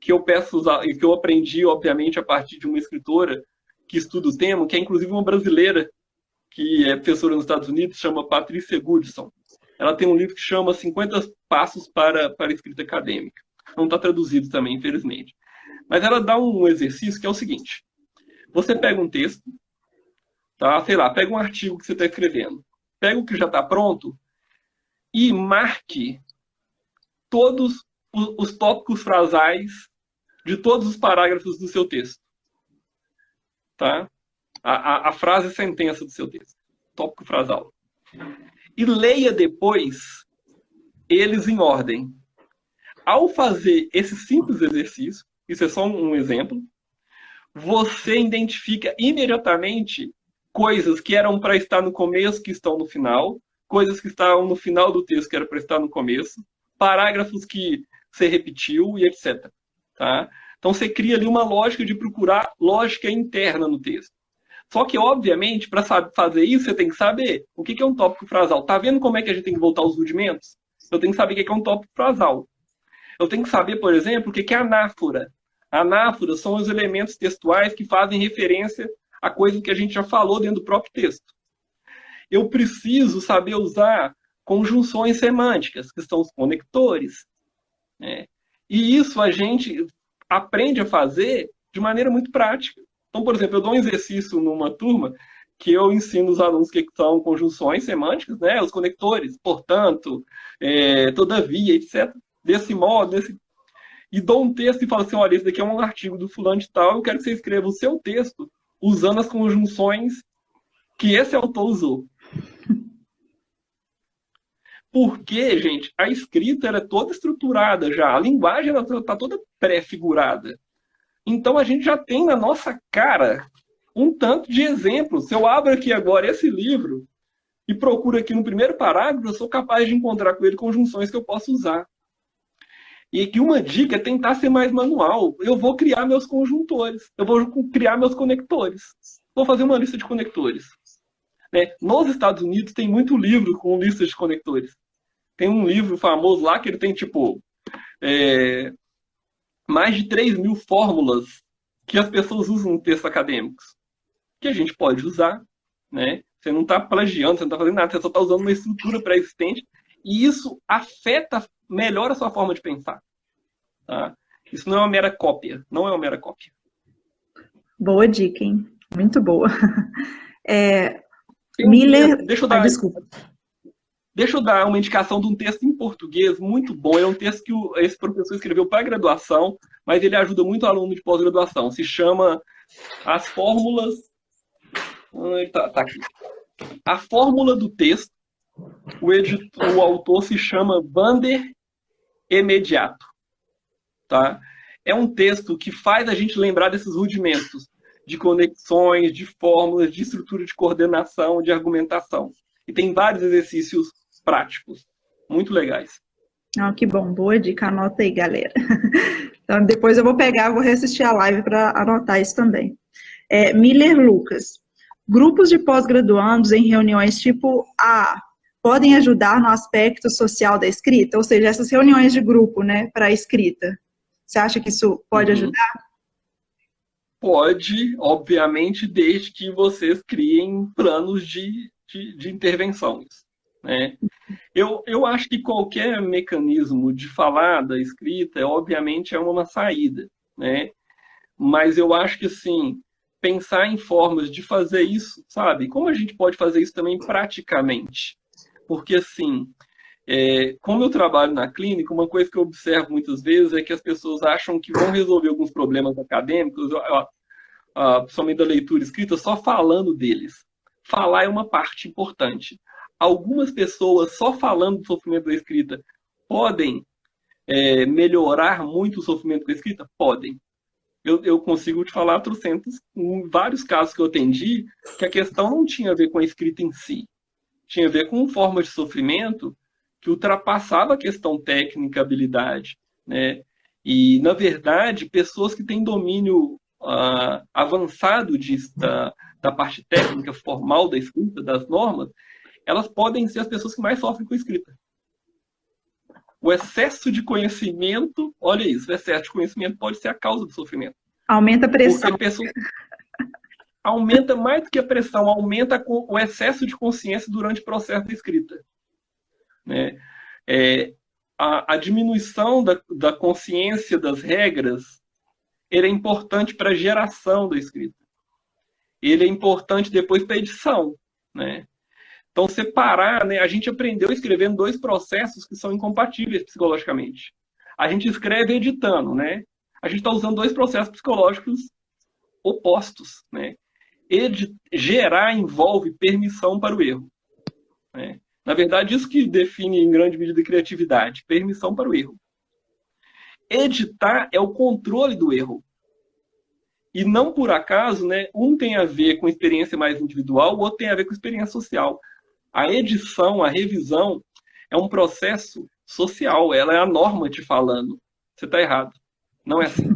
Speaker 2: que eu peço usar, e que eu aprendi, obviamente, a partir de uma escritora que estuda o tema, que é inclusive uma brasileira, que é professora nos Estados Unidos, chama Patrícia Goodson. Ela tem um livro que chama 50 Passos para a Escrita Acadêmica. Não está traduzido também, infelizmente. Mas ela dá um exercício que é o seguinte: você pega um texto, tá? Sei lá, pega um artigo que você está escrevendo, pega o que já está pronto e marque todos os tópicos frasais de todos os parágrafos do seu texto. Tá? A frase e sentença do seu texto. Tópico frasal. E leia depois eles em ordem. Ao fazer esse simples exercício, isso é só um exemplo, você identifica imediatamente coisas que eram para estar no começo que estão no final, coisas que estavam no final do texto que era para estar no começo, parágrafos que você repetiu e etc. Tá? Então você cria ali uma lógica de procurar lógica interna no texto. Só que, obviamente, para fazer isso, você tem que saber o que é um tópico frasal. Tá vendo como é que a gente tem que voltar aos rudimentos? Eu tenho que saber o que é um tópico frasal. Eu tenho que saber, por exemplo, o que é anáfora. Anáforas são os elementos textuais que fazem referência a coisa que a gente já falou dentro do próprio texto. Eu preciso saber usar conjunções semânticas, que são os conectores. Né? E isso a gente aprende a fazer de maneira muito prática. Então, por exemplo, eu dou um exercício numa turma que eu ensino os alunos que são conjunções semânticas, né? Os conectores, portanto, todavia, etc. Desse modo, e dou um texto e falo assim: olha, esse daqui é um artigo do fulano de tal, eu quero que você escreva o seu texto usando as conjunções que esse autor usou. Porque, gente, a escrita ela é toda estruturada já, a linguagem está toda pré-figurada. Então a gente já tem na nossa cara um tanto de exemplos. Se eu abro aqui agora esse livro e procuro aqui no primeiro parágrafo, eu sou capaz de encontrar com ele conjunções que eu posso usar. E aqui uma dica é tentar ser mais manual. Eu vou criar meus conjuntores, eu vou criar meus conectores. Vou fazer uma lista de conectores. Né? Nos Estados Unidos tem muito livro com listas de conectores. Tem um livro famoso lá que ele tem tipo mais de 3.000 fórmulas que as pessoas usam em textos acadêmicos, que a gente pode usar, né? Você não está plagiando, você não está fazendo nada, você só está usando uma estrutura pré-existente, e isso melhora a sua forma de pensar. Tá? Isso não é uma mera cópia, não é uma mera cópia.
Speaker 1: Boa dica, hein? Muito boa. Miller... desculpa.
Speaker 2: Deixa eu dar uma indicação de um texto em português muito bom. É um texto que esse professor escreveu para graduação, mas ele ajuda muito o aluno de pós-graduação. Se chama As Fórmulas... Tá aqui. A Fórmula do Texto. O autor se chama Vander Emediato. Tá? É um texto que faz a gente lembrar desses rudimentos de conexões, de fórmulas, de estrutura de coordenação, de argumentação. E tem vários exercícios práticos, muito legais.
Speaker 1: Que bom, boa dica, anota aí, galera. Então, depois eu vou pegar, vou reassistir a live para anotar isso também. Miller Lucas, grupos de pós-graduandos em reuniões tipo A podem ajudar no aspecto social da escrita? Ou seja, essas reuniões de grupo, né, para a escrita. Você acha que isso pode ajudar?
Speaker 2: Pode, obviamente, desde que vocês criem planos de intervenções. Né? Eu acho que qualquer mecanismo de falar da escrita, obviamente, é uma saída. Né? Mas eu acho que, assim, pensar em formas de fazer isso, sabe? Como a gente pode fazer isso também praticamente? Porque, assim, como eu trabalho na clínica, uma coisa que eu observo muitas vezes é que as pessoas acham que vão resolver alguns problemas acadêmicos, principalmente da leitura escrita, só falando deles. Falar é uma parte importante. Algumas pessoas, só falando do sofrimento da escrita, podem melhorar muito o sofrimento com a escrita? Podem. Eu consigo te falar em vários casos que eu atendi, que a questão não tinha a ver com a escrita em si. Tinha a ver com formas de sofrimento que ultrapassava a questão técnica, habilidade. Né? E, na verdade, pessoas que têm domínio avançado da parte técnica, formal da escrita, das normas, elas podem ser as pessoas que mais sofrem com a escrita. O excesso de conhecimento, olha isso, o excesso de conhecimento pode ser a causa do sofrimento.
Speaker 1: Aumenta a pressão.
Speaker 2: Porque a pessoa aumenta mais do que a pressão, aumenta o excesso de consciência durante o processo da escrita. Né? A diminuição da consciência das regras, ele é importante para a geração da escrita. Ele é importante depois para a edição. Né? Então, separar, né? A gente aprendeu escrevendo dois processos que são incompatíveis psicologicamente. A gente escreve editando, né? A gente está usando dois processos psicológicos opostos. Né? Gerar envolve permissão para o erro. Né? Na verdade, isso que define em grande medida a criatividade, permissão para o erro. Editar é o controle do erro. E não por acaso, né, um tem a ver com experiência mais individual, o outro tem a ver com experiência social. A edição, a revisão, é um processo social, ela é a norma te falando. Você está errado. Não é assim.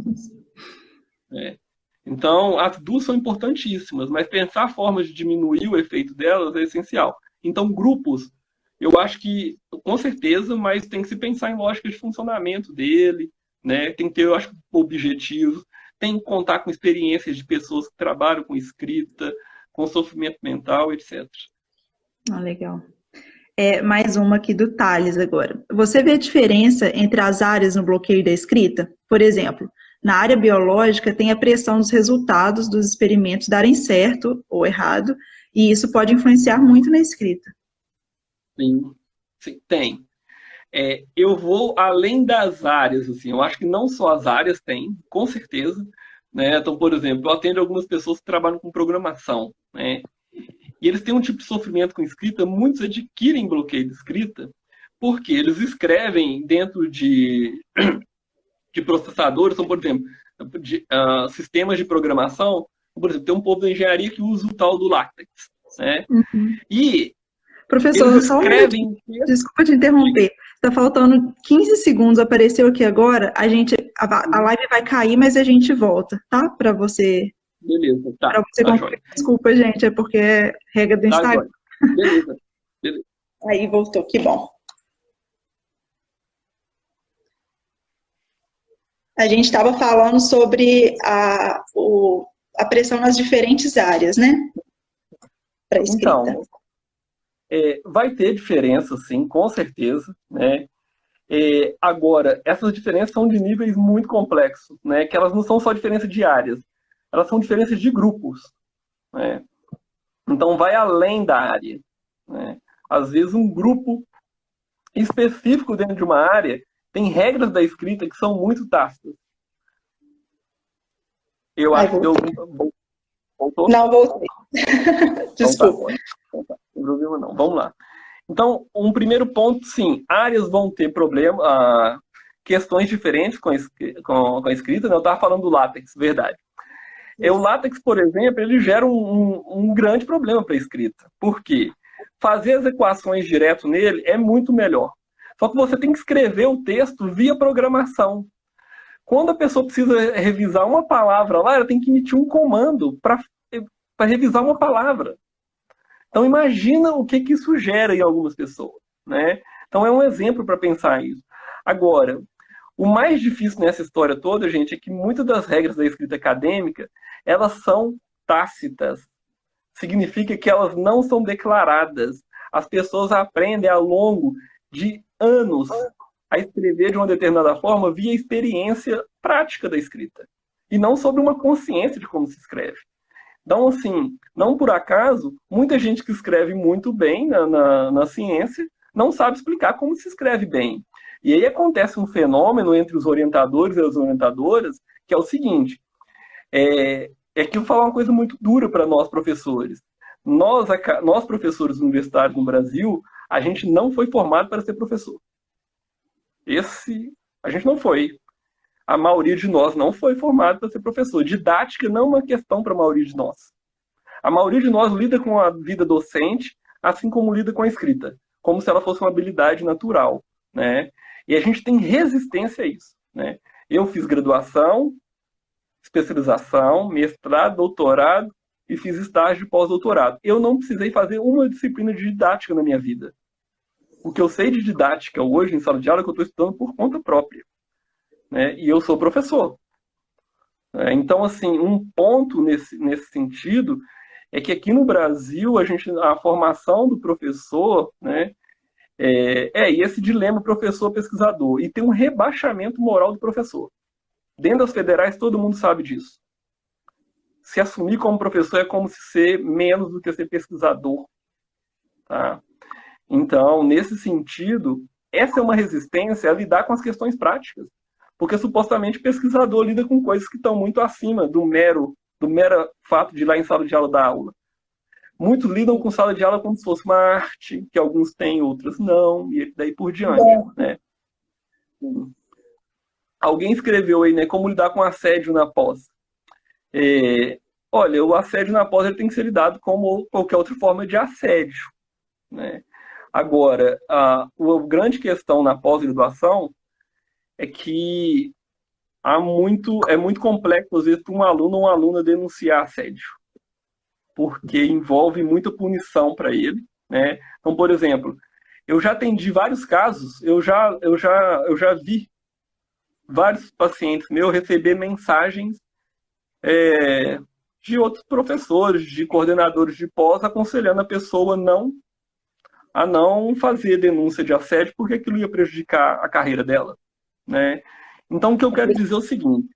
Speaker 2: Então, as duas são importantíssimas, mas pensar formas de diminuir o efeito delas é essencial. Então, grupos, eu acho que, com certeza, mas tem que se pensar em lógica de funcionamento dele, né? Tem que ter, eu acho, objetivos, tem que contar com experiências de pessoas que trabalham com escrita, com sofrimento mental, etc.
Speaker 1: Legal. Mais uma aqui do Thales agora. Você vê a diferença entre as áreas no bloqueio da escrita? Por exemplo, na área biológica tem a pressão dos resultados dos experimentos darem certo ou errado, e isso pode influenciar muito na escrita.
Speaker 2: Sim, tem. Eu vou além das áreas, assim, eu acho que não só as áreas têm, com certeza. Né? Então, por exemplo, eu atendo algumas pessoas que trabalham com programação, né? E eles têm um tipo de sofrimento com escrita, muitos adquirem bloqueio de escrita, porque eles escrevem dentro de processadores, então, por exemplo, sistemas de programação, por exemplo, tem um povo da engenharia que usa o tal do LaTeX. Né? E
Speaker 1: professor,
Speaker 2: eles escrevem...
Speaker 1: Desculpa te interromper. Está faltando 15 segundos, apareceu aqui agora, a live vai cair, mas a gente volta, tá? Para você...
Speaker 2: Beleza, tá.
Speaker 1: Para você concluir. Desculpa, gente, é porque é regra do Instagram.
Speaker 2: Beleza.
Speaker 1: Aí voltou, que bom. A gente estava falando sobre a pressão nas diferentes áreas, né? Para escrita.
Speaker 2: Então, vai ter diferença, sim, com certeza, né? Agora, essas diferenças são de níveis muito complexos, né? Que elas não são só diferenças de áreas, elas são diferenças de grupos, né? Então, vai além da área, né? Às vezes, um grupo específico dentro de uma área tem regras da escrita que são muito tácitas. Eu
Speaker 1: Ai,
Speaker 2: acho que
Speaker 1: voltei.
Speaker 2: voltou?
Speaker 1: Não, voltei. Desculpa.
Speaker 2: Então tá, não tem problema não. Vamos lá. Então, um primeiro ponto, sim, áreas vão ter problema, questões diferentes com a escrita, né? Eu estava falando do látex, verdade. O látex, por exemplo, ele gera um grande problema para a escrita. Por quê? Fazer as equações direto nele é muito melhor. Só que você tem que escrever o texto via programação. Quando a pessoa precisa revisar uma palavra lá, ela tem que emitir um comando para revisar uma palavra. Então imagina o que isso gera em algumas pessoas, né? Então é um exemplo para pensar isso. Agora, o mais difícil nessa história toda, gente, é que muitas das regras da escrita acadêmica, elas são tácitas. Significa que elas não são declaradas. As pessoas aprendem ao longo de anos a escrever de uma determinada forma via experiência prática da escrita. E não sobre uma consciência de como se escreve. Então, assim, não por acaso, muita gente que escreve muito bem na ciência não sabe explicar como se escreve bem. E aí acontece um fenômeno entre os orientadores e as orientadoras, que é o seguinte, que eu vou falar uma coisa muito dura para nós, professores. Nós, professores universitários no Brasil, a gente não foi formado para ser professor. A gente não foi. A maioria de nós não foi formado para ser professor. Didática não é uma questão para a maioria de nós. A maioria de nós lida com a vida docente, assim como lida com a escrita, como se ela fosse uma habilidade natural, né? E a gente tem resistência a isso, né? Eu fiz graduação, especialização, mestrado, doutorado e fiz estágio de pós-doutorado. Eu não precisei fazer uma disciplina de didática na minha vida. O que eu sei de didática hoje em sala de aula é que eu estou estudando por conta própria, né? E eu sou professor. Então, assim, um ponto nesse sentido é que aqui no Brasil a formação do professor, né, e esse dilema professor-pesquisador, e tem um rebaixamento moral do professor. Dentro das federais, todo mundo sabe disso. Se assumir como professor é como se ser menos do que ser pesquisador. Tá? Então, nesse sentido, essa é uma resistência a lidar com as questões práticas. Porque supostamente o pesquisador lida com coisas que estão muito acima do mero fato de ir lá em sala de aula dar aula. Muitos lidam com sala de aula como se fosse uma arte, que alguns têm, outros não, e daí por diante. Né? Alguém escreveu aí, né, como lidar com assédio na pós. Olha, o assédio na pós ele tem que ser lidado como qualquer outra forma de assédio. Né? Agora, a grande questão na pós-graduação é que é muito complexo, às vezes, para um aluno ou uma aluna denunciar assédio, porque envolve muita punição para ele. Né? Então, por exemplo, eu já atendi vários casos, eu já vi vários pacientes meus receber mensagens de outros professores, de coordenadores de pós, aconselhando a pessoa a não fazer denúncia de assédio, porque aquilo ia prejudicar a carreira dela. Né? Então, o que eu quero dizer é o seguinte: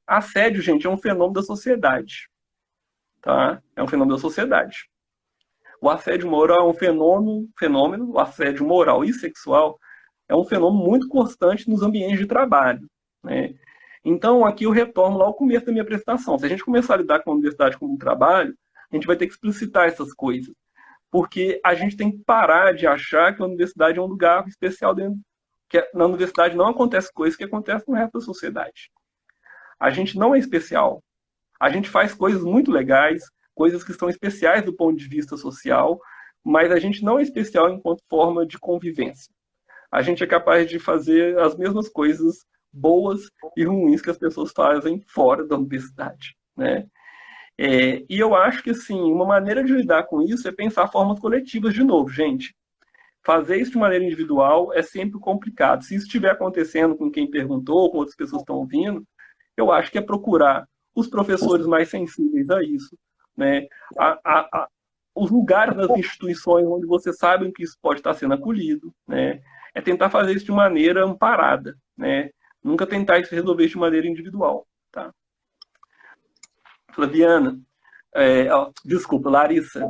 Speaker 2: assédio, gente, é um fenômeno da sociedade. Tá? É um fenômeno da sociedade. O assédio moral é um fenômeno, o assédio moral e sexual é um fenômeno muito constante nos ambientes de trabalho. Né? Então, aqui eu retorno lá ao começo da minha apresentação. Se a gente começar a lidar com a universidade como um trabalho, a gente vai ter que explicitar essas coisas. Porque a gente tem que parar de achar que a universidade é um lugar especial que na universidade não acontece coisas que acontecem no resto da sociedade. A gente não é especial. A gente faz coisas muito legais, coisas que são especiais do ponto de vista social, mas a gente não é especial enquanto forma de convivência. A gente é capaz de fazer as mesmas coisas boas e ruins que as pessoas fazem fora da universidade. Né? E eu acho que, assim, uma maneira de lidar com isso é pensar formas coletivas de novo, gente. Fazer isso de maneira individual é sempre complicado. Se isso estiver acontecendo com quem perguntou, com outras pessoas que estão ouvindo, eu acho que é procurar os professores mais sensíveis a isso, né? Os lugares nas instituições onde você sabe que isso pode estar sendo acolhido, né? é tentar fazer isso de maneira amparada, né? Nunca tentar isso resolver isso de maneira individual, tá? Flaviana, desculpa, Larissa,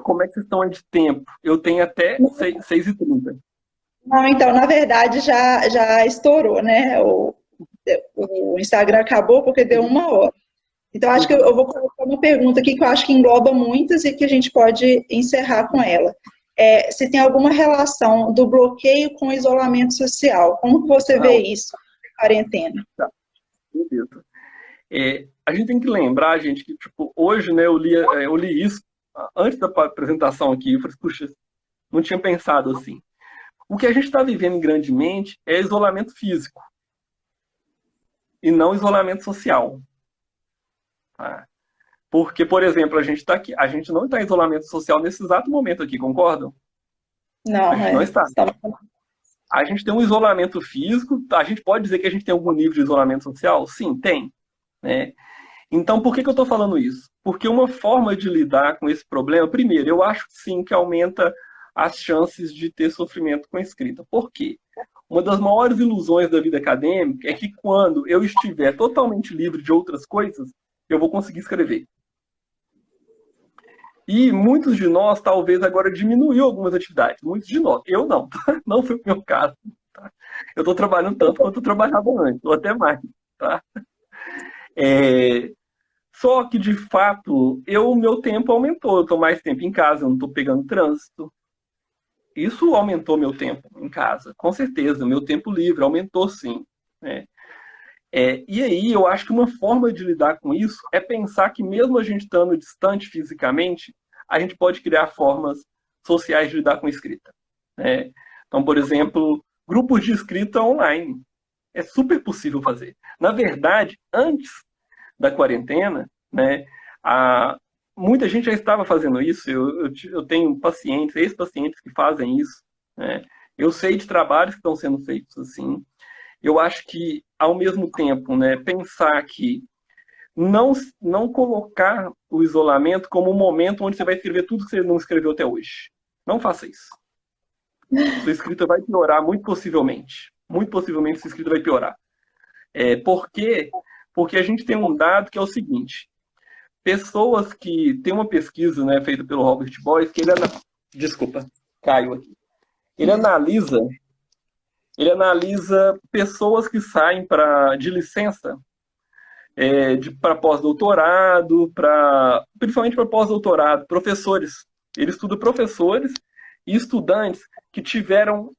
Speaker 2: como é que vocês estão aí de tempo? Eu tenho até 6h30.
Speaker 1: Não, então, na verdade, já estourou, né? O Instagram acabou porque deu 1 hora. Então, acho que eu vou colocar uma pergunta aqui que eu acho que engloba muitas e que a gente pode encerrar com ela. Se tem alguma relação do bloqueio com o isolamento social? Como que você vê isso na quarentena?
Speaker 2: Tá, beleza. A gente tem que lembrar, gente, que tipo, hoje, né, eu li isso antes da apresentação aqui. Eu falei, puxa, não tinha pensado assim. O que a gente está vivendo grandemente é isolamento físico e não isolamento social. Tá? Porque, por exemplo, a gente está aqui, a gente não está em isolamento social nesse exato momento aqui, concordam?
Speaker 1: Não,
Speaker 2: a gente não está. A gente tem um isolamento físico, a gente pode dizer que a gente tem algum nível de isolamento social? Sim, tem. Né? Então, por que eu estou falando isso? Porque uma forma de lidar com esse problema, primeiro, eu acho sim que aumenta as chances de ter sofrimento com a escrita. Por quê? Uma das maiores ilusões da vida acadêmica é que quando eu estiver totalmente livre de outras coisas, eu vou conseguir escrever. E muitos de nós, talvez, agora diminuiu algumas atividades. Muitos de nós. Eu não. Não foi o meu caso. Tá? Eu estou trabalhando tanto quanto eu trabalhava antes, ou até mais. Tá? Só que, de fato, meu tempo aumentou. Eu estou mais tempo em casa, eu não estou pegando trânsito. Isso aumentou meu tempo em casa, com certeza. Meu tempo livre aumentou, sim. Né? E aí, eu acho que uma forma de lidar com isso é pensar que, mesmo a gente estando distante fisicamente, a gente pode criar formas sociais de lidar com escrita. Né? Então, por exemplo, grupos de escrita online. É super possível fazer. Na verdade, antes da quarentena, né, muita gente já estava fazendo isso. Eu tenho pacientes, ex-pacientes que fazem isso. Né? Eu sei de trabalhos que estão sendo feitos assim. Eu acho que, ao mesmo tempo, né, pensar que não colocar o isolamento como um momento onde você vai escrever tudo que você não escreveu até hoje. Não faça isso. Sua escrita vai piorar, muito possivelmente. Muito possivelmente sua escrita vai piorar. Por quê? Porque a gente tem um dado que é o seguinte. Pessoas que... Tem uma pesquisa, né, feita pelo Robert Boyce, que Desculpa, caiu aqui. Ele analisa pessoas que saem de licença para pós-doutorado, principalmente para pós-doutorado, professores. Ele estuda professores e estudantes que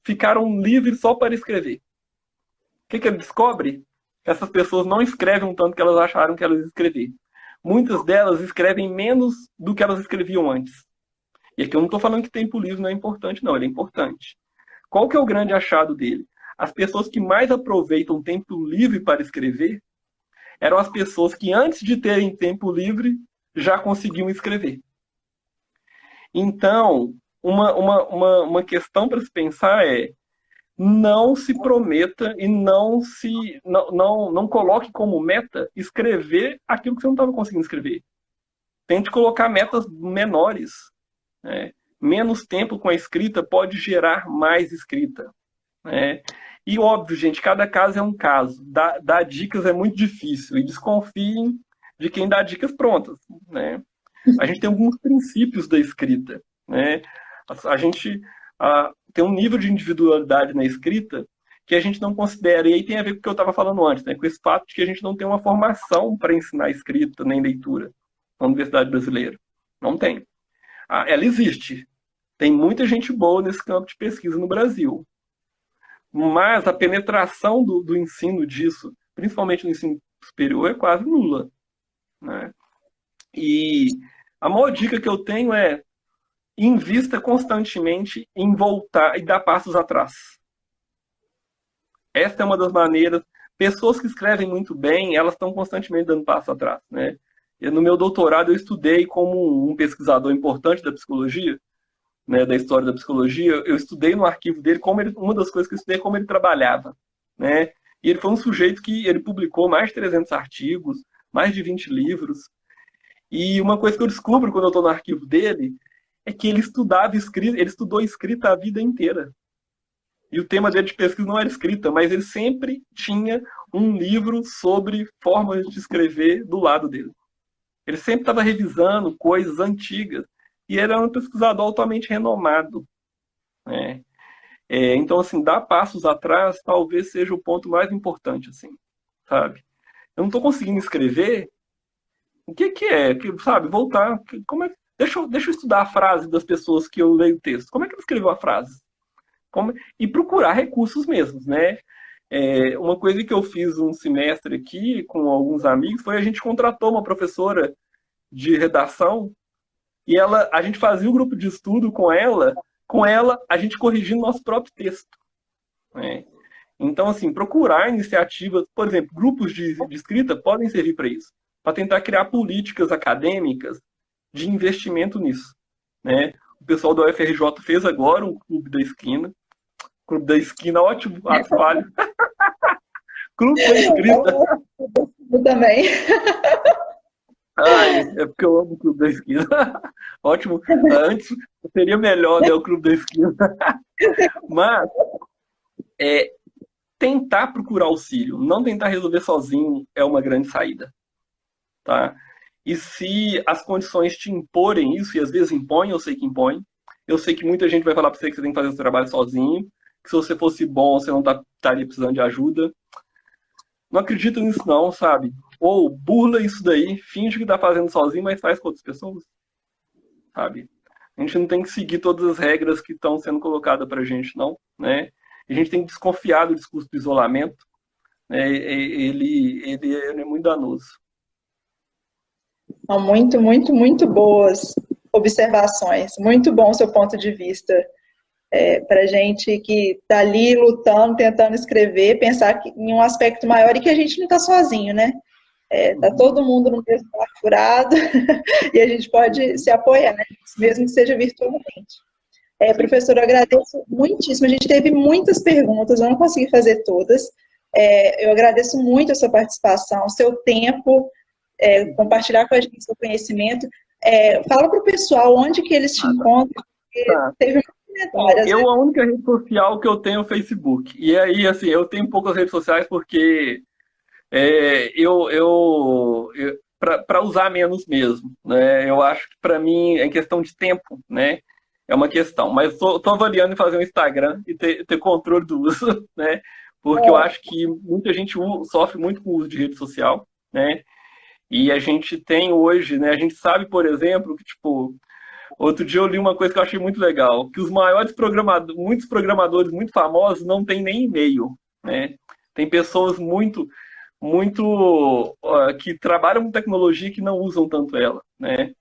Speaker 2: ficaram livres só para escrever. O que ele descobre? Que essas pessoas não escrevem o tanto que elas acharam que elas iam escrever. Muitas delas escrevem menos do que elas escreviam antes. E aqui eu não estou falando que tempo livre não é importante, não. Ele é importante. Qual que é o grande achado dele? As pessoas que mais aproveitam tempo livre para escrever eram as pessoas que, antes de terem tempo livre, já conseguiam escrever. Então, uma questão para se pensar é: não se prometa e não coloque como meta escrever aquilo que você não estava conseguindo escrever. Tente colocar metas menores. Né? Menos tempo com a escrita pode gerar mais escrita. Né? E óbvio, gente, cada caso é um caso. Dar dicas é muito difícil. E desconfiem de quem dá dicas prontas. Né? A gente tem alguns princípios da escrita. Né? A gente tem um nível de individualidade na escrita que a gente não considera. E aí tem a ver com o que eu estava falando antes, né? Com esse fato de que a gente não tem uma formação para ensinar escrita nem leitura na Universidade Brasileira. Não tem. Ela existe. Tem muita gente boa nesse campo de pesquisa no Brasil. Mas a penetração do ensino disso, principalmente no ensino superior, é quase nula. Né? E a maior dica que eu tenho é: invista constantemente em voltar e dar passos atrás. Esta é uma das maneiras. Pessoas que escrevem muito bem, elas estão constantemente dando passos atrás. Né? No meu doutorado, eu estudei como um pesquisador importante da psicologia, né, da história da psicologia. Eu estudei no arquivo dele, uma das coisas que eu estudei é como ele trabalhava. Né? E ele foi um sujeito que ele publicou mais de 300 artigos, mais de 20 livros. E uma coisa que eu descubro quando eu estou no arquivo dele é que ele estudou escrita a vida inteira. E o tema dele de pesquisa não era escrita, mas ele sempre tinha um livro sobre formas de escrever do lado dele. Ele sempre estava revisando coisas antigas. E ele era um pesquisador altamente renomado, né? Então, assim, dar passos atrás talvez seja o ponto mais importante, assim, sabe? Eu não estou conseguindo escrever, o que é? Sabe, voltar. Como é, deixa eu estudar a frase das pessoas que eu leio o texto. Como é que ele escreveu a frase? E procurar recursos mesmos, né? Uma coisa que eu fiz um semestre aqui com alguns amigos foi a gente contratou uma professora de redação e a gente fazia um grupo de estudo com ela a gente corrigindo nosso próprio texto, né? Então, assim, procurar iniciativas, por exemplo, grupos de escrita podem servir para isso, para tentar criar políticas acadêmicas de investimento nisso, né? O pessoal da UFRJ fez agora um Clube da Esquina. Clube da Esquina, ótimo, asfalho. Clube da Escrita.
Speaker 1: Eu também.
Speaker 2: Ai, é porque eu amo o Clube da Esquina. Ótimo. Antes seria melhor, né, o Clube da Esquina. Mas tentar procurar auxílio, não tentar resolver sozinho é uma grande saída, tá? E se as condições te imporem isso, e às vezes impõem, eu sei que impõem, eu sei que muita gente vai falar para você que você tem que fazer o trabalho sozinho, que se você fosse bom, você não estaria precisando de ajuda. Não acredito nisso não, sabe? Ou burla isso daí, finge que tá fazendo sozinho, mas faz com outras pessoas, sabe? A gente não tem que seguir todas as regras que estão sendo colocadas pra gente, não, né? A gente tem que desconfiar do discurso do isolamento, né? Ele é muito danoso.
Speaker 1: São muito, muito, muito boas observações. Muito bom o seu ponto de vista. Para a gente que está ali lutando, tentando escrever, pensar em um aspecto maior e que a gente não está sozinho, né? Está todo mundo no mesmo barco furado e a gente pode se apoiar, né? Mesmo que seja virtualmente. Professor, eu agradeço muitíssimo. A gente teve muitas perguntas, eu não consegui fazer todas. Eu agradeço muito a sua participação, o seu tempo, compartilhar com a gente o seu conhecimento. Fala para o pessoal onde que eles te encontram, porque teve
Speaker 2: a única rede social que eu tenho é o Facebook. E aí, assim, eu tenho poucas redes sociais porque para usar menos mesmo, né? Eu acho que para mim é questão de tempo, né? É uma questão. Mas estou avaliando em fazer um Instagram e ter controle do uso, né? Porque eu acho que muita gente sofre muito com o uso de rede social, né? E a gente tem hoje, né? A gente sabe, por exemplo, que, tipo, outro dia eu li uma coisa que eu achei muito legal, que os maiores muitos programadores muito famosos não têm nem e-mail, né? Tem pessoas muito que trabalham com tecnologia que não usam tanto ela, né?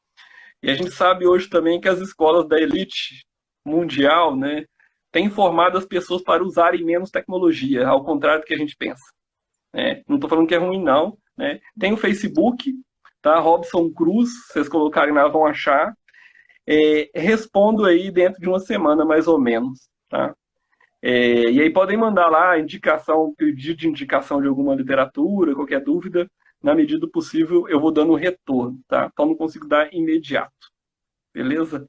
Speaker 2: E a gente sabe hoje também que as escolas da elite mundial, né, têm formado as pessoas para usarem menos tecnologia, ao contrário do que a gente pensa, né? Não estou falando que é ruim, não, né? Tem o Facebook, tá? Robson Cruz, vocês colocarem lá vão achar. Respondo aí dentro de uma semana, mais ou menos, tá? E aí podem mandar lá pedido de indicação de alguma literatura, qualquer dúvida, na medida do possível eu vou dando um retorno, tá? Então não consigo dar imediato, beleza?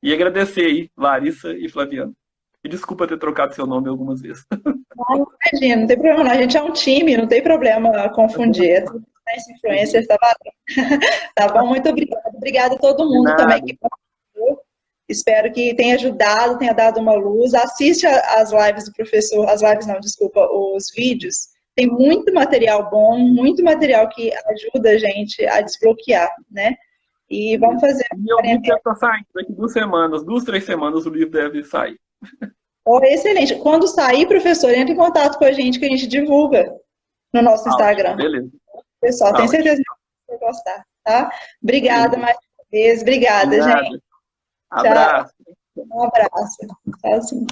Speaker 2: E agradecer aí, Larissa e Flaviano. E desculpa ter trocado seu nome algumas vezes.
Speaker 1: Não, imagina, não tem problema não. A gente é um time, não tem problema confundir. Essa influencer tá valendo. Tá bom? Muito obrigada. Obrigada a todo mundo também que participou. Espero que tenha ajudado, tenha dado uma luz. Assiste as lives do professor, os vídeos. Tem muito material bom, muito material que ajuda a gente a desbloquear, né? E vamos fazer.
Speaker 2: E o livro deve estar saindo daqui 2 semanas, 2, 3 semanas o livro deve sair.
Speaker 1: Excelente. Quando sair, professor, entre em contato com a gente divulga no nosso Instagram.
Speaker 2: Beleza.
Speaker 1: Pessoal, tenho certeza que você vai gostar, tá? Obrigada mais uma vez. Obrigada, gente.
Speaker 2: Abraço.
Speaker 1: Tchau. Um abraço. Tchauzinho.